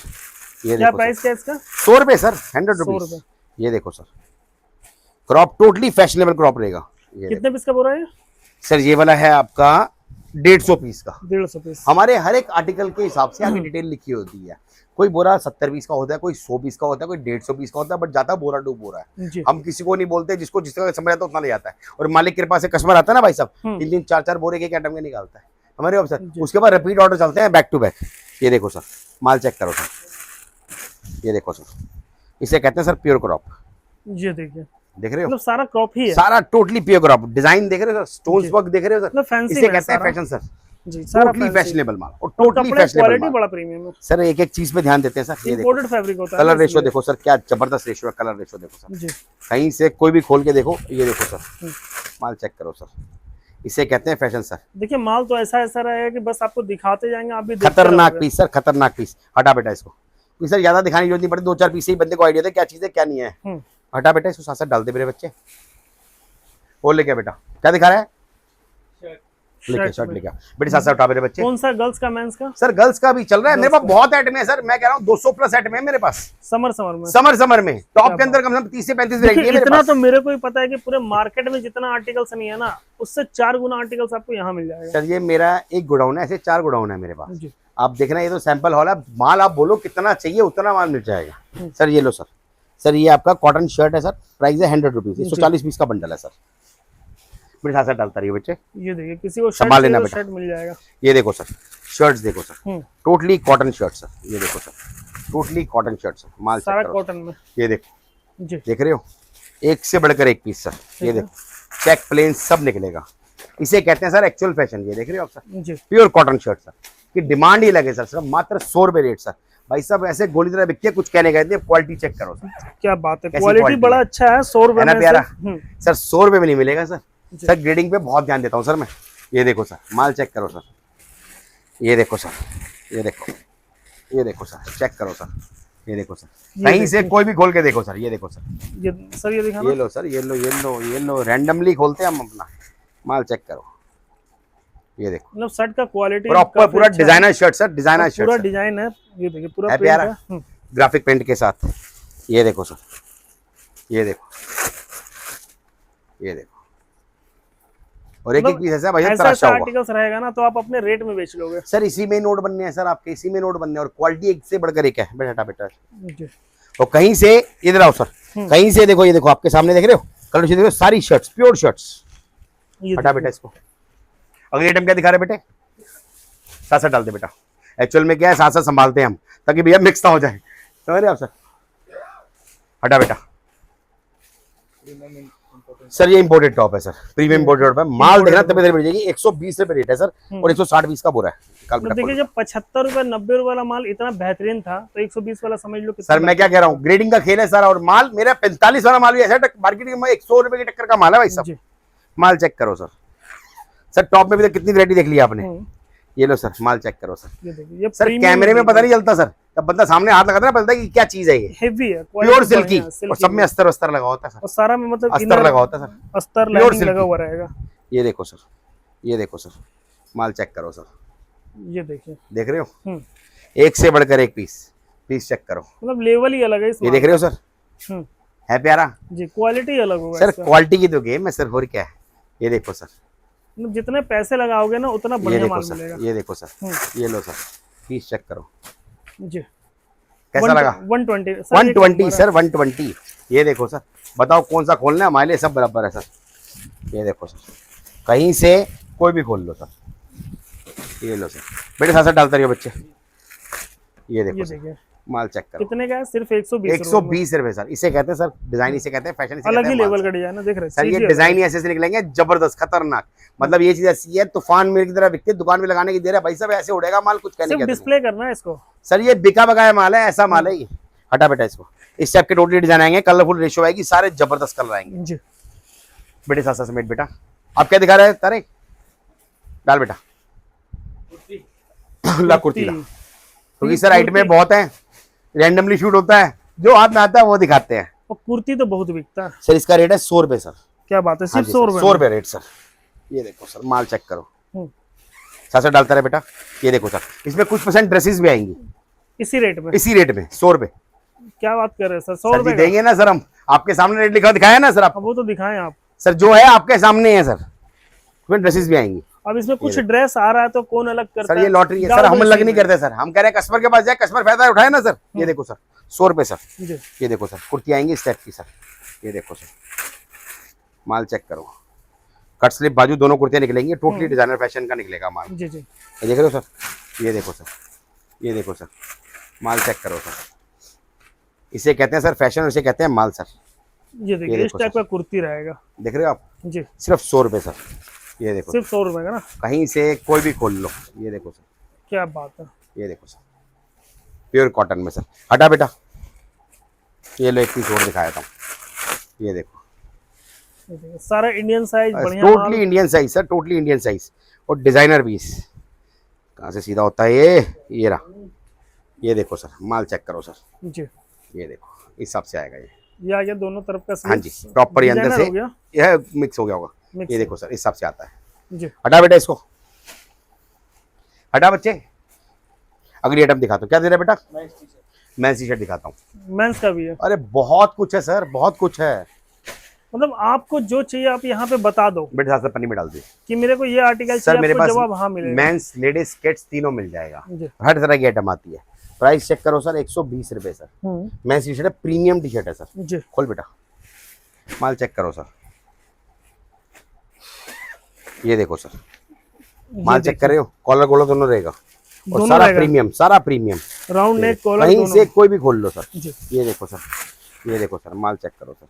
ये क्या देखो प्राइस क्या है इसका? 100 रुपए सर, 100 100 रुपीज। रुपए। ये देखो sir, crop totally fashionable crop रहेगा। ये कितने पीस का बोरा है? सर ये वाला है आपका 150 पीस का। 150 पीस। हमारे हर एक आर्टिकल के हिसाब से आगे डिटेल लिखी होती है। कोई बोरा 70 पीस का होता है, कोई 100 पीस का होता है, कोई 150 पीस का होता है, बट जाता बोरा टू बोरा है। जी। हम किसी को नहीं बोलते, जिसको जिसका समझ आता है उतना ले जाता है। और मालिक के पास से कस्टमर आता है ना भाई साहब, 3-3 4-4 बोरे के आइटम के निकालता है हमारे ऑफिसर। उसके बाद रिपीट ऑर्डर चलते हैं बैक टू बैक। ये देखो सर, माल चेक करो सर, ये देखो सर, इसे कहते हैं सर प्योर क्रॉप। ये देखिए, देख रहे हो, मतलब सारा क्रॉप ही है, सारा टोटली प्योर क्रॉप। डिजाइन देख रहे हो सर, स्टोन्स वर्क देख रहे हो सर, मतलब फैंसी इसे कहते हैं फैशन सर। जी, सारा टोटली फैशनेबल माल और कपड़े टोटली फैशनेबल क्वालिटी माल। बड़ा प्रीमियम है। सर एक एक चीज पे ध्यान देते हैं सर। ये देखो इंपोर्टेड फैब्रिक होता है कलर ना, रेशियो इसलिए। देखो सर, क्या जबरदस्त रेशियो है। कलर रेशियो देखो सर, जी। कहीं से कोई भी खोल के देखो। ये देखो सर, माल चेक करो सर, इसे कहते हैं फैशन सर। देखिए माल तो ऐसा ऐसा रहेगा कि बस आपको दिखाते जाएंगे, आप भी देखते खतरनाक रहोगे। पीस सर, खतरनाक पीस। हटा बेटा इसको, क्योंकि सर ज्यादा दिखाने की जरूरत नहीं पड़ती, 2-4 पीस से ही बंदे को आइडिया था क्या चीज है क्या नहीं है। हटा बेटा इसको, साथ साथ डाल दे मेरे बच्चे। बोल ले क्या बेटा, क्या दिखा रहा है? लेके शर्ट लेके बेटे, साथ साथ उठा मेरे बच्चे। कौन सा, गर्ल्स का, मेंस का? सर गर्ल्स का भी चल रहा है मेरे पास, बहुत आइटम है सर। मैं कह रहा हूँ 200 प्लस आइटम है मेरे पास समर में। समर में टॉप के अंदर कम से कम 30 से 35 वैरायटी है मेरे इतना पास। तो मेरे को ही पता है कि पूरे मार्केट में जितना आर्टिकल्स नहीं है ना, उससे 4 गुना आर्टिकल्स आपको यहाँ मिल जाएगा। सर ये मेरा एक गोडाउन है, ऐसे 4 गोडाउन है मेरे पास। जी। आप देखना, ये तो सैंपल हॉल है, माल आप बोलो कितना चाहिए उतना माल मिल जाएगा। सर ये लो सर, सर ये आपका कॉटन शर्ट है सर, प्राइस है 100 रुपीज, 140 पीस का बंडल है सर। मेरे साथ साथ डालता रहिए बच्चे। ये देखिए, किसी को संभाल लेना बेटा। शर्ट मिल जाएगा। ये देखो सर, शर्ट्स देखो sir, totally cotton shirt sir. ये देखो sir, totally cotton shirt sir, माल सारा चेक करो। कॉटन में। ये देखो जी। देख रहे हो, एक से बढ़कर एक पीस सर। ये देखो चेक प्लेन सब निकलेगा, इसे कहते हैं सर एक्चुअल फैशन। ये देख रहे हो आप सर, जी। प्योर कॉटन शर्ट सर की डिमांड ही लगे सर, सिर्फ मात्र 100 रुपए रेट सर। भाई साहब ऐसे गोली तरह बिकती है, कुछ कहने गए थे। क्वालिटी चेक करो सर, क्या बात है, कैसी क्वालिटी quality बड़ा है? अच्छा है। 100 रुपए है ना में प्यारा? से। सर 100 रुपए में नहीं मिलेगा सर। सर ग्रेडिंग पे बहुत ध्यान देता हूँ सर मैं। ये देखो सर, माल चेक करो सर, ये देखो सर, ये देखो, ये देखो सर, चेक करो सर, ये देखो सर, कहीं से कोई भी खोल के देखो सर। ये देखो सर, ये सर, ये दिखाना। ये लो सर, ये लो, ये लो, ये लो, रैंडमली खोलते हैं हम अपना। माल चेक करो, ये देखो, मतलब शर्ट का क्वालिटी प्रॉपर पूरा designer shirt sir, designer shirt पूरा सर, डिजाइन है। ये देखिए पूरा है प्रिंट प्यारा, है। ग्राफिक प्रिंट के साथ। ये देखो सर, ये देखो, ये देखो, और एक एक पीस ऐसा भैया तराशा ऐसा हुआ आर्टिकल्स रहेगा ना तो आप अपने रेट में बेच लोगे सर। इसी में नोट बनने हैं सर आपके, इसी में नोट बनने हैं, और क्वालिटी एक से बढ़कर एक है बेटा बेटा। जी। और कहीं से इधर आओ सर, कहीं से देखो, ये देखो आपके सामने देख रहे हो, कलर देखो, सारी शर्ट्स प्योर शर्ट्स। ये हटा बेटा इसको। अगले आइटम क्या दिखा रहे बेटे, साथ साथ डाल दे बेटा। एक्चुअल में क्या है, साथ साथ संभालते हैं हम ताकि भैया मिक्स ना हो जाए, समझ रहे आप सर। हटा बेटा। सर ये इंपोर्टेड टॉप है सर, प्रीमियम इंपोर्टेड टॉप है। माल देखना तभी बढ़ जाएगी। 120 रुपए रेट है सर, और 160 पीस का बोरा है। तो देखिए जब 75 रुपए 90 रुपए वाला माल इतना बेहतरीन था, तो 120 वाला समझ लो सर मैं क्या कह रहा हूँ, ग्रेडिंग का खेल है सर। और माल मेरा 45 वाला माल भी ऐसा मार्केट में 100 रुपए की टक्कर का माल है भाई साहब। माल चेक करो सर। सर टॉप में भी तो कितनी वैरायटी देख ली आपने। ये लो सर, माल चेक करो सर। ये देखिए, सर कैमरे में पता नहीं चलता सर, जब बंदा सामने हाथ लगाता है ना पता है कि क्या चीज है। ये हेवी है, प्योर सिल्की, और सब में अस्तर वस्तर लगा होता है सर, और सारा में मतलब अस्तर लगा होता है सर, अस्तर प्योर लाइनिंग लगा सिल्की। हुआ रहेगा। ये देखो सर, ये देखो सर, माल चेक करो सर। ये देखिए, देख रहे हो, एक से बढ़कर एक पीस, पीस चेक करो, मतलब लेवल ही अलग है ये देख रहे हो सर, है प्यारा जी। क्वालिटी अलग होगा सर, इसका। क्वालिटी की तो गेम है सर, और क्या है। ये देखो सर, मतलब जितने पैसे लगाओगे ना उतना ये बढ़िया देखो माल सर, मिलेगा। ये देखो सर, ये लो सर, पीस चेक करो, जी। कैसा लगा। 120 120 सर, 120। ये देखो सर, बताओ कौन सा खोलना है, हमारे लिए सब बराबर है सर। ये देखो सर, कहीं से कोई भी खोल लो सर। ये लो सर बेटे, साथ साथ डालते रहिए बच्चे। ये देखो ये सर, देखिए, माल चेक करो, कितने का है? सिर्फ 120 120 रुपए सर। इसे कहते हैं सर डिजाइन, इसे कहते हैं फैशन, इसे अलग कहते ही हैं माल लेवल सर। का डिजाइन है, देख रहे हैं सर ये CG डिजाइन ही ऐसे ऐसे निकलेंगे, जबरदस्त खतरनाक। मतलब ये चीज ऐसी है, तूफान मेरे की तरह बिकती है, दुकान में लगाने की देर है भाई साहब, ऐसे उड़ेगा माल, कुछ कहने सिर्फ का नहीं। डिस्प्ले करना है इसको। सर ये बिका बकाया माल है, ऐसा माल है ये। हटा बेटा इसको। इस टाइप के टोटली डिजाइन आएंगे, कलरफुल रेशो आएगी, सारे जबरदस्त कलर आएंगे जी। बेटे। साथ साथ समेट बेटा, आप क्या दिखा रहे हैं तारे? डाल बेटा ला कुर्ती ला, क्योंकि सर आइटमें बहुत हैं, रैंडमली शूट होता है, जो हाथ में आता है वो दिखाते हैं। और कुर्ती तो बहुत बिकता है। सर इसका रेट है 100 रुपए सर। क्या बात है, सिर्फ 100 100 रुपए रुपए रेट सर। ये देखो सर, माल चेक करो, में। साथ डालता रहे बेटा। ये देखो सर, इसमें कुछ % ड्रेसेस भी आएंगी इसी रेट में? इसी रेट में 100 रुपए। क्या बात कर रहे हैं सर, 100 सर जी रुपए देंगे ना सर, हम आपके सामने रेट लिखा दिखाया ना सर आप। वो तो दिखाएं आप। सर जो है आपके सामने है सर, इसमें ड्रेसेस भी आएंगी। अब इसमें कुछ ड्रेस आ रहा है तो कौन अलग करता सर है? ये लॉटरी है डाल सर, दो हम अलग इसी नहीं में। करते सर, हम कह रहे हैं कस्टमर के पास जाए, कस्टमर फायदा उठाए ना सर। ये देखो सर 100 रुपए सर। जी। ये देखो सर, कुर्ती आएंगी इस टाइप की सर। ये देखो सर, माल चेक करो, कट स्लिप बाजू दोनों कुर्तियां निकलेंगी, टोटली डिजाइनर फैशन का निकलेगा माल। जी जी। ये देख रहे हो सर, ये देखो सर, ये देखो सर, माल चेक करो सर। इसे कहते हैं सर फैशन, और इसे कहते हैं माल सर। ये देखिए इस देखो टाइप का कुर्ती रहेगा। देख रहे हो आप, जी। सिर्फ 100 रुपए सर। ये देखो सिर्फ 100 रुपए का ना? कहीं से कोई भी खोल लो। ये देखो सर, क्या बात है। ये देखो सर, प्योर कॉटन में सर। हटा बेटा, ये लो एक पीस और दिखाया था, ये देखो ये देखिए, सारा इंडियन साइज, बढ़िया totally Indian size sir, totally Indian size और डिजाइनर पीस। कहाँ से सीधा होता है ये रहा। ये देखो सर, माल चेक करो सर। जी। ये देखो इस हिसाब से आएगा ये आ गया दोनों तरफ का हाँ जी, sleeves। प्रॉपर अंदर डिजाइनर से हो गया। यह मिक्स हो गया होगा। Mix ये देखो सर, इस हिसाब से आता है। जी। हटा बेटा इसको, हटा बच्चे। अगली आइटम दिखाता हूँ, क्या दे रहे बेटा? मैं टी शर्ट दिखाता हूँ। मेंस का भी है। अरे बहुत कुछ है सर, बहुत कुछ है। मतलब आपको जो चाहिए आप यहाँ पे बता दो बेटे साथ पन्नी में डाल दी कि मेरे को ये आर्टिकल सर। चाहिए, मेरे आपको पास जवाब हाँ मिलेगा। मेंस लेडीज किड्स तीनों मिल जाएगा, जी। हर तरह की आइटम आती है। प्राइस चेक करो सर, 120 रुपए सर। मेंस टी शर्ट है, प्रीमियम टी शर्ट है सर। जी। खोल बेटा, माल चेक करो सर। ये देखो सर, माल चेक कर रहे हो, कॉलर गोलर दोनों रहेगा और दोनों सारा रहेगा। प्रीमियम, सारा प्रीमियम। राउंड नेक कॉलर कहीं दोनों। से कोई भी खोल लो सर। जी। ये देखो सर, ये देखो सर, माल चेक करो सर,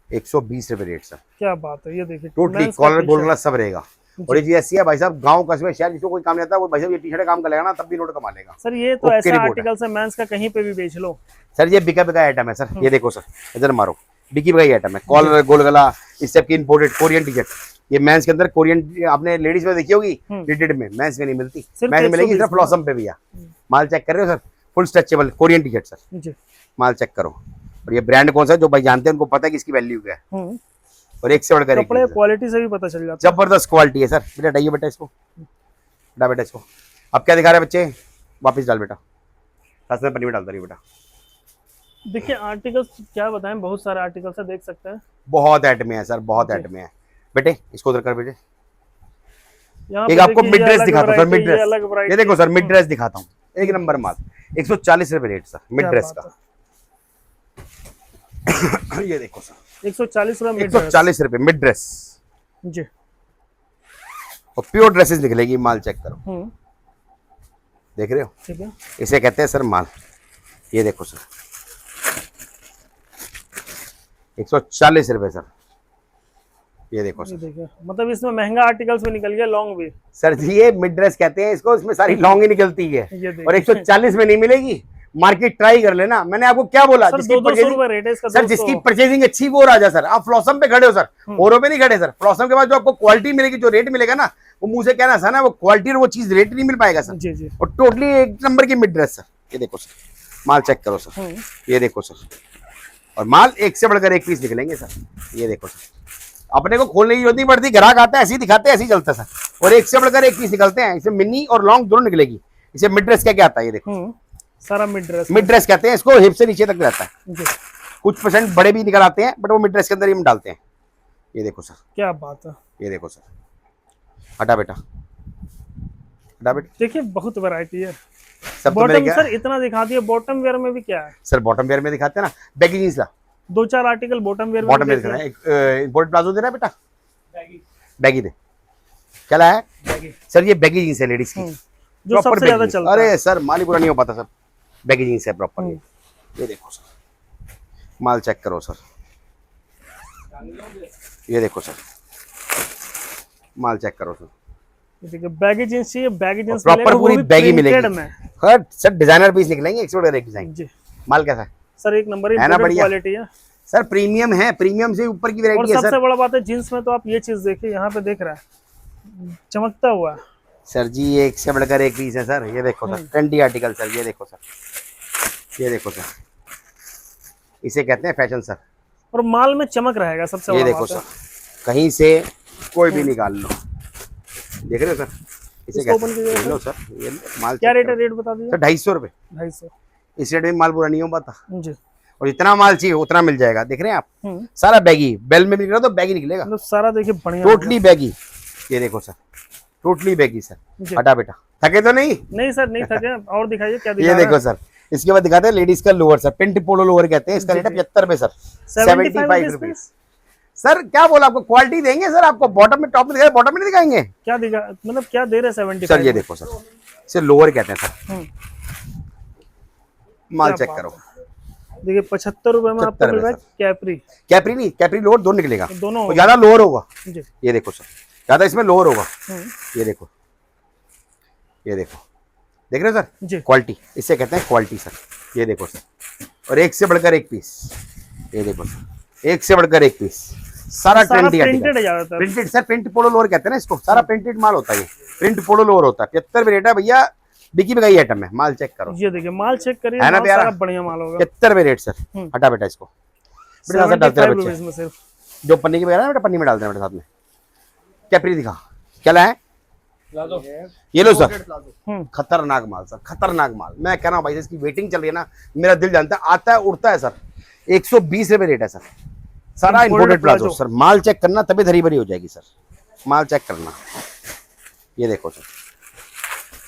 120 रुपए रेट सर। क्या बात है, ये देखिए टोटली मेंस का कॉलर टी-शर्ट। गोलर सब रहेगा। और ये चीज ऐसी है भाई साहब, गांव कस्बे शहर जिसको कोई काम नहीं आता, वो भाई साहब ये टी शर्ट काम कर लेगा ना, तब भी नोट कमा लेगा। सर ये तो ओके ऐसा रिपोर्ट है। आर्टिकल है मेंस का, कहीं पे भी बेच लो। सर ये बिका बिका आइटम है सर। ये देखो सर, इधर मारो, बिकी बिकाई आइटम है। कॉलर गोल गला इस टाइप की इंपोर्टेड कोरियन टी शर्ट। ये मेंस के अंदर कोरियन आपने लेडीज में देखी होगी, रिटेड में, मेंस में नहीं मिलती। सिर्फ मेंस में मिलेगी 120 सिर्फ ब्लॉसम पे भैया। माल चेक कर रहे हो sir, full stretchable Korean T shirt sir. जी। माल चेक करो। और ये ब्रांड कौन सा है, जो भाई जानते हैं उनको पता है कि इसकी वैल्यू क्या है। और एक से बढ़कर एक कपड़े चीज़ है। क्वालिटी से भी पता चल जाता है। जबरदस्त क्वालिटी है सर। बेटा हटाइए बेटा इसको, हटा बेटा इसको। अब क्या दिखा रहे हैं बच्चे? वापस डाल बेटा, साथ में पन्नी में डालता रही बेटा। देखिए आर्टिकल्स क्या बताएं, बहुत सारे आर्टिकल्स है, देख सकते हैं। बहुत आइटमें है सर, बहुत आइटमें है बेटे। इसको उधर कर बेटे। यहाँ एक पे आपको देखिए, मिड ये ड्रेस अलग दिखाता हूँ सर, variety, मिड ड्रेस। अलग variety। ये देखो सर, मिड ड्रेस दिखाता हूँ, एक नंबर माल। 140 रुपए रेट सर, मिड क्या ड्रेस बात का। ये देखो सर, 140 रुपए मिड 140 रुपए मिड ड्रेस जी। और प्योर ड्रेसेस निकलेगी। माल चेक करो, देख रहे हो, ठीक है। इसे कहते हैं सर माल। ये देखो सर, 140 रुपए सर। ये देखो ये सर, देखिए मतलब इसमें महंगा आर्टिकल्स में निकल गया, लॉन्ग भी। सर जी ये मिड ड्रेस कहते हैं इसको, इसमें सारी लॉन्ग ही निकलती है। ये देखिए। और 140 में नहीं मिलेगी, मार्केट ट्राई कर लेना। मैंने आपको क्या बोला? सर जिसकी 200 purchasing- रुपए रेट है इसका। सर जिसकी परचेजिंग अच्छी वो राजा सर। आप फ्लॉसम पे खड़े हो सर, औरों पे नहीं खड़े सर। फ्लॉसम के बाद जो आपको क्वालिटी मिलेगी, जो रेट मिलेगा ना, वो मुंह से कहना सर ना, वो क्वालिटी और वो चीज रेट नहीं मिल पाएगा सर। जी जी। और टोटली एक नंबर की मिड ड्रेस सर। ये देखो सर, माल चेक करो सर। ये देखो सर, और माल एक से बढ़कर एक पीस निकलेंगे सर। ये देखो सर, अपने को खोलने की जरूरत नहीं पड़ती, ग्राहक आता है ऐसे ही दिखाते हैं, ऐसे ही चलता है सर। और एक से बढ़कर एक पीस निकलते हैं। इसे मिनी और लॉन्ग दोनों निकलेगी। इसे मिड ड्रेस क्या आता है? ये देखो सारा मिड ड्रेस। मिड ड्रेस कहते हैं इसको, हिप से नीचे तक रहता है। जी। कुछ % बड़े भी निकल आते हैं, बट वो मिड ड्रेस के अंदर ही हम डालते हैं। ये देखो सर, क्या बात है। ये देखो सर, हटा बेटा, हटा बेटा। देखिए बहुत वैरायटी है। सब तो मेरे बॉटम क्या सर इतना दिखा दिया, बॉटम वेयर में भी क्या है? सर बॉटम वेयर में दिखाते हैं ना, बैगी जींस ला। 2-4 आर्टिकल बॉटम वेयर में बॉटम भी वेयर देख दिखा रहे रहा हैं। है। एक बोल्ट प्लाजो दे रहा है बेटा, बैगी दे। क्या ला है बैगी। सर? ये बैगी जींस है लेडीज की, जो सबसे ज्यादा चलता है। अरे सर माल ही पूरा नहीं हो पाता सर। बैगी जींस है प्रॉपर। ये देखो सर, माल चेक करो सर, ये देखो सर, माल चेक करो सर, देखिए बैगी जींस चाहिए, बैगी जींस प्रॉपर पूरी बैगी मिलेगी। में हर सब डिजाइनर पीस निकलेंगे, एक से बढ़कर एक डिजाइन। जी माल कैसा है सर, एक नंबर है ना, बढ़िया क्वालिटी है सर, प्रीमियम है, प्रीमियम से ऊपर की और वैरायटी है सबसे सर। बड़ा बात है जींस में तो आप ये चीज देखिए, यहाँ पे देख रहा है चमकता हुआ। सर जी एक से बढ़कर एक पीस है सर, ये देखो सर, ट्रेंडी आर्टिकल सर, ये देखो सर, ये देखो सर, इसे कहते हैं फैशन सर। और माल में चमक रहेगा, सबसे ये बड़ा देखो बात है। सर, कहीं से कोई भी निकाल लो, देख रहे हो सर, इसे इसको कहते open कीजिए हैं, सर। लो सर, ये माल क्या check रेट है, करो। रेट बता दीजिए। सर 250 रुपये, 250। इस रेट में माल पूरा नहीं हो पाता, जी और जितना माल चाहिए उतना मिल जाएगा। देख रहे हैं आप, हम्म, सारा बैगी, बेल में भी निकला तो बैगी निकलेगा, मतलब सारा देखिए बढ़िया टोटली बैगी। ये देखो सर, टोटली बैगी सर। जी। हटा बेटा, थके तो नहीं? नहीं सर, नहीं थके। और दिखाइए क्या दिखा ये रहा है? देखो सर, इसके बाद दिखाते हैं लेडीज का लोअर सर, पिंट पोलो लोअर कहते हैं, इसका रेट है 75 रुपए सर, 75 रुपीज। सर क्या बोला आपको, क्वालिटी देंगे सर आपको, बॉटम में टॉप में दिखाएंगे, बॉटम में नहीं दिखाएंगे। क्या दिखा, मतलब क्या दे रहे 75 सर ये देखो सर, इसे लोअर कहते हैं सर, माल चेक करो। देखिए 75 रुपए में आपको 75 मिल रहा है रुपए कैपरी। कैपरी नहीं, कैपरी लोअर दोनों निकलेगा, दोनों और ज्यादा लोअर होगा। जी ये देखो सर, ज्यादा इसमें लोअर होगा। ये देखो, ये देखो, देख रहे हो सर, जी क्वालिटी, इसे कहते हैं क्वालिटी सर। ये देखो सर, और एक से बढ़कर एक पीस, ये देखो सर, एक से बढ़कर एक पीस, सारा ट्रेंडी प्रिंटेड है ज्यादातर। प्रिंटेड सर, प्रिंट पोलो लोअर कहते हैं ना इसको, सारा प्रिंटेड माल होता है, ये प्रिंट पोलो लोअर होता है। 75 रेट है भैया, बिकी बिकाई आइटम है, माल चेक करो। ये देखिए माल चेक करिए, है ना माल प्यारा? सारा बढ़िया माल होगा। 75 रेट सर। हटा बेटा इसको, बेटा साथ डालते हैं 75 बच्चे, रुपीस में सिर्फ। जो पन्नी की बगैर बेटा पन्नी में डालते हैं बेटा साथ में। कैपरी दिखा, क्या लाया? ये लो सर, खतरनाक माल सर, खतरनाक माल। मैं कह रहा हूँ भाई, इसकी वेटिंग चल रही है ना, मेरा दिल जानता है, आता है उड़ता है सर। 120 रुपए रेट है सर, सारा इंपोर्टेड प्लाजो सर। माल चेक करना तभी धरी भरी हो जाएगी सर, माल चेक करना। ये देखो सर,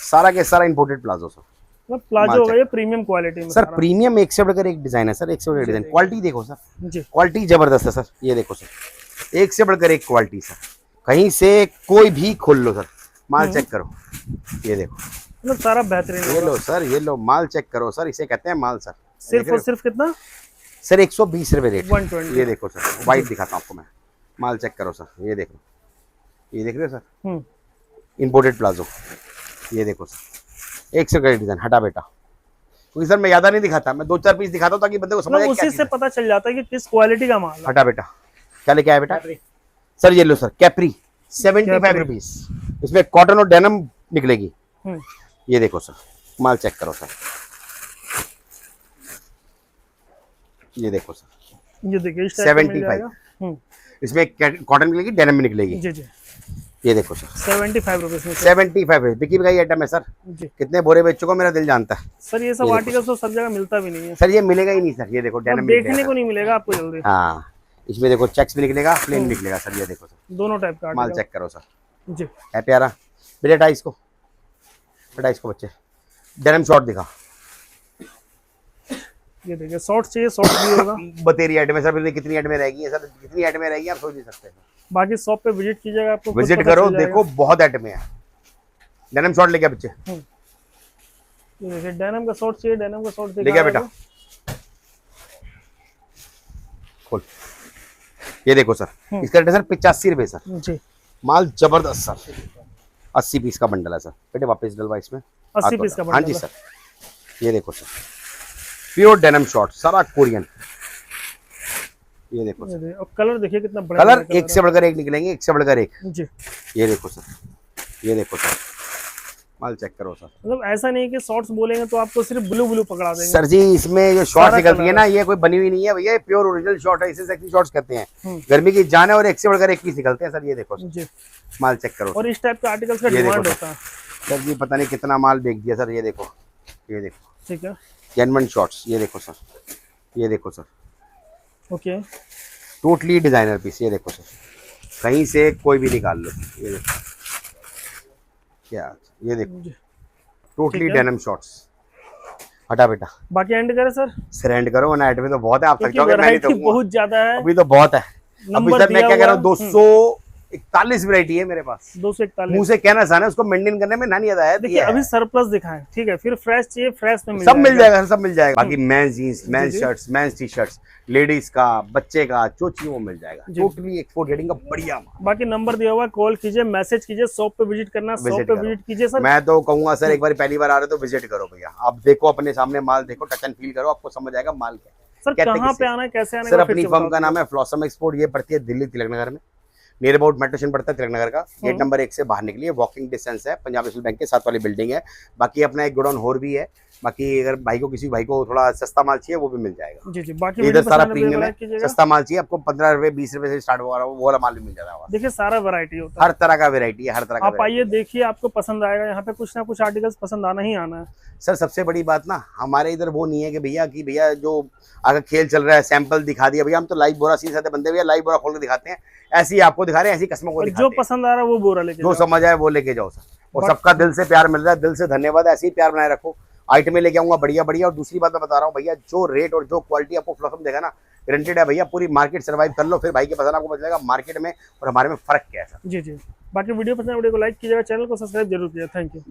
सारा के सारा इंपोर्टेड प्लाजो सर। मतलब प्लाजो होगा ये प्रीमियम क्वालिटी में सर सारा। प्रीमियम, एक से बढ़कर एक डिजाइन है सर, एक से बढ़कर डिजाइन। क्वालिटी देखो सर, जी क्वालिटी जबरदस्त है सर। ये देखो सर, एक से बढ़कर एक क्वालिटी सर, कहीं से कोई भी खोल लो सर, माल चेक करो। ये देखो, मतलब सारा बेहतरीन ये होगा। लो सर, ये लो, माल चेक करो सर, इसे कहते हैं माल सर। सिर्फ और सिर्फ कितना? सर 120 रुपए रेट। 120। ये देखो सर, वाइट दिखाता हूँ आपको मैं, माल चेक करो सर। ये देखो, ये देख रहे हो सर, इंपोर्टेड प्लाजो। ये देखो सर, एक से बढ़कर डिजाइन। हटा बेटा, क्योंकि सर मैं ज्यादा नहीं दिखाता, मैं 2-4 पीस दिखाता हूँ ताकि बंदे को समझ आए मतलब क्या उसी से चीज़ है। पता चल जाता है कि किस क्वालिटी का माल है। हटा बेटा, क्या लेके आया बेटा? सर ये लो सर, कैपरी 75 रुपीज, इसमें कॉटन और डेनम निकलेगी। ये देखो सर, माल चेक करो सर। ये देखो सर, ये देखिए इस टाइप का मिल 75, जाएगा। इसमें कॉटन निकलेगी, डेनम में निकलेगी। जी जी ये देखो सर, 75 रुपीस में। 75 रुपीज, बिकी बिकाई आइटम है सर। जी कितने बोरे बेच चुका मेरा दिल जानता है सर, ये सब आर्टिकल तो सब जगह मिलता भी नहीं है, सर, ये मिलेगा ही नहीं सर। ये देखो डेनम अब में देखने निकलेगा को नहीं मिलेगा आपको जल्दी। सर। हाँ, इसमें देखो चेक्स भी निकलेगा, प्लेन निकलेगा सर। ये देखो सर, दोनों टाइप का माल आर्टिकल। चेक करो सर, जी है प्यारा। बेटा हटा इसको, हटा इसको बच्चे। डेनम शॉर्ट दिखा, ये देखिए शॉर्ट चाहिए, शॉर्ट भी होगा। बतेरी आइटम है सर, फिर कितनी आइटमें रहेगी सर, कितनी आइटमें रहेगी आप सोच नहीं सकते। बाकी शॉप पे विजिट कीजिएगा, आपको खुद विजिट पता करो, चल जाएगा। देखो बहुत आइटमें है। डेनिम शॉर्ट लेके बच्चे, ये देखिए डेनिम का शॉर्ट चाहिए, डेनिम का शॉर्ट ले गया बेटा, खोल। ये देखो सर, इसका रेट है सर 85 रुपए सर। जी माल जबरदस्त सर, 80 पीस का बंडल है सर। बेटे वापस डलवा इसमें, 80 पीस का हाँ बंडल जी है। सर। ये देखो सर, प्योर डेनिम शॉर्ट, सारा कोरियन। ये देखो सर, ये देखिए, और कलर देखिए कितना बड़ा कलर एक से बढ़कर एक निकलेंगे, एक से बढ़कर एक। जी ये देखो सर, ये देखो सर, माल चेक करो सर। मतलब ऐसा नहीं कि शॉर्ट्स बोलेंगे तो आपको सिर्फ ब्लू ब्लू पकड़ा देंगे। सर जी इसमें जो शॉर्ट सारा निकलती है कलर ना, ये कोई बनी हुई नहीं है भैया, प्योर ओरिजिनल शॉर्ट है, इसे सेक्सी शॉर्ट्स कहते हैं। गर्मी की जान है, और एक से बढ़कर एक पीस निकलते हैं सर। ये देखो सर, जी माल चेक करो और इस टाइप के आर्टिकल्स का ये देखो डिमांड सर। होता है। सर जी पता नहीं कितना माल बेच दिया सर। ये देखो, ये देखो ठीक है, जेन्युइन शॉर्ट्स। ये देखो सर, ये देखो sir, okay. Totally designer piece. ये देखो सर, कहीं से कोई भी निकाल लो। ये देखो क्या, ये देखो जी। टोटली ठीक है। Denim shorts. हटा बेटा, बाकी एंड करें सर, सरेंड करो ना, आइटम में तो बहुत है, आप थक क्योंकि जाओगे, मैं नहीं वैरायटी थकूंगा। बहुत ज्यादा है। अभी तो बहुत है। अभी नंबर सर मैं दिया क्या कह रहा हुआ हूँ, 41 वैरायटी है मेरे पास। 241। मुंह से कहना आसान है, उसको मेंटेन करने में ना नहीं आता है। देखिए अभी सरप्लस दिखाएं, ठीक है, फिर फ्रेश चाहिए, फ्रेश में सब मिल जाएगा, सब मिल जाएगा। बाकी मेंस जीन्स, मेंस जी। Shirts, men's T shirts, ladies का, बच्चे का, जो चाहिए वो मिल जाएगा। जी। टोटली एक्सपोर्ट रेटिंग का बढ़िया माल। बाकी नंबर दिया हुआ है, कॉल कीजिए, मैसेज कीजिए, शॉप पे विजिट करना, शॉप विजिट पे करो। विजिट कीजिए सर। मैं तो कहूंगा सर, एक बार पहली बार आ रहे हो तो विजिट करो भैया, आप देखो अपने सामने माल, देखो टच एंड फील करो, आपको समझ आएगा माल क्या है। सर कहते कहाँ किससे? पे आना है, कैसे आना है, सर एक बार फिर अपनी से फर्म बता का नाम दीजिए। है फ्लॉसम एक्सपोर्ट, ये पड़ती है दिल्ली तिलक नगर में, नियर अबाउट मेट्रो स्टेशन पड़ता है तिलक नगर का। गेट नंबर 1 से बाहर निकलिए, वॉकिंग डिस्टेंस है, पंजाब नेशनल बैंक के साथ वाली बिल्डिंग है। बाकी अपना एक गोडाउन और भी है। बाकी अगर भाई को, किसी भाई को थोड़ा सस्ता माल चाहिए वो भी मिल जाएगा। जी जी। बाकी इधर वीडियो सारा पसंद आने प्रीमियम पर है, लाइक कीजिएगा। सस्ता माल चाहिए आपको 15 रुपए 20 रुपए से स्टार्ट होगा, वो वाला माल भी मिल जाएगा। देखिए सारा वैरायटी होता है, हर तरह का वेरायटी है, हर तरह का आप variety आइए देखिए, आपको पसंद आएगा। यहाँ पे कुछ ना कुछ आर्टिकल्स पसंद आना ही आना है। सर सबसे बड़ी बात ना, हमारे इधर वो नहीं है कि भैया जो अगर खेल चल रहा है सैंपल दिखा दिया, भैया हम तो लाइव बोरा सीधे साधे बंदे, भैया लाइव बोरा खोल के दिखाते हैं। ऐसे ही आपको दिखा रहे हैं, ऐसी कस्टमर को और दिखाते जो हैं। पसंद आ रहा है वो बोरा लेके जो जाओ। समझ आए वो लेके जाओ सर। और बट- सबका दिल से प्यार मिल रहा है, दिल से धन्यवाद। ऐसे ही प्यार बनाए रखो। आइटमें लेके आऊंगा बढ़िया बढ़िया। और दूसरी बात मैं बता रहा हूँ भैया, जो रेट और जो क्वालिटी आपको फ्लॉसम देगा ना, गारंटेड है भैया। पूरी मार्केट सर्वाइव कर लो, फिर भाई के पसंद आपको पता चलेगा मार्केट में और हमारे में फर्क क्या है सर। जी जी। बाकी वीडियो पसंद है, वीडियो को लाइक कीजिएगा, चैनल को सब्सक्राइब जरूर कीजिएगा। Thank you.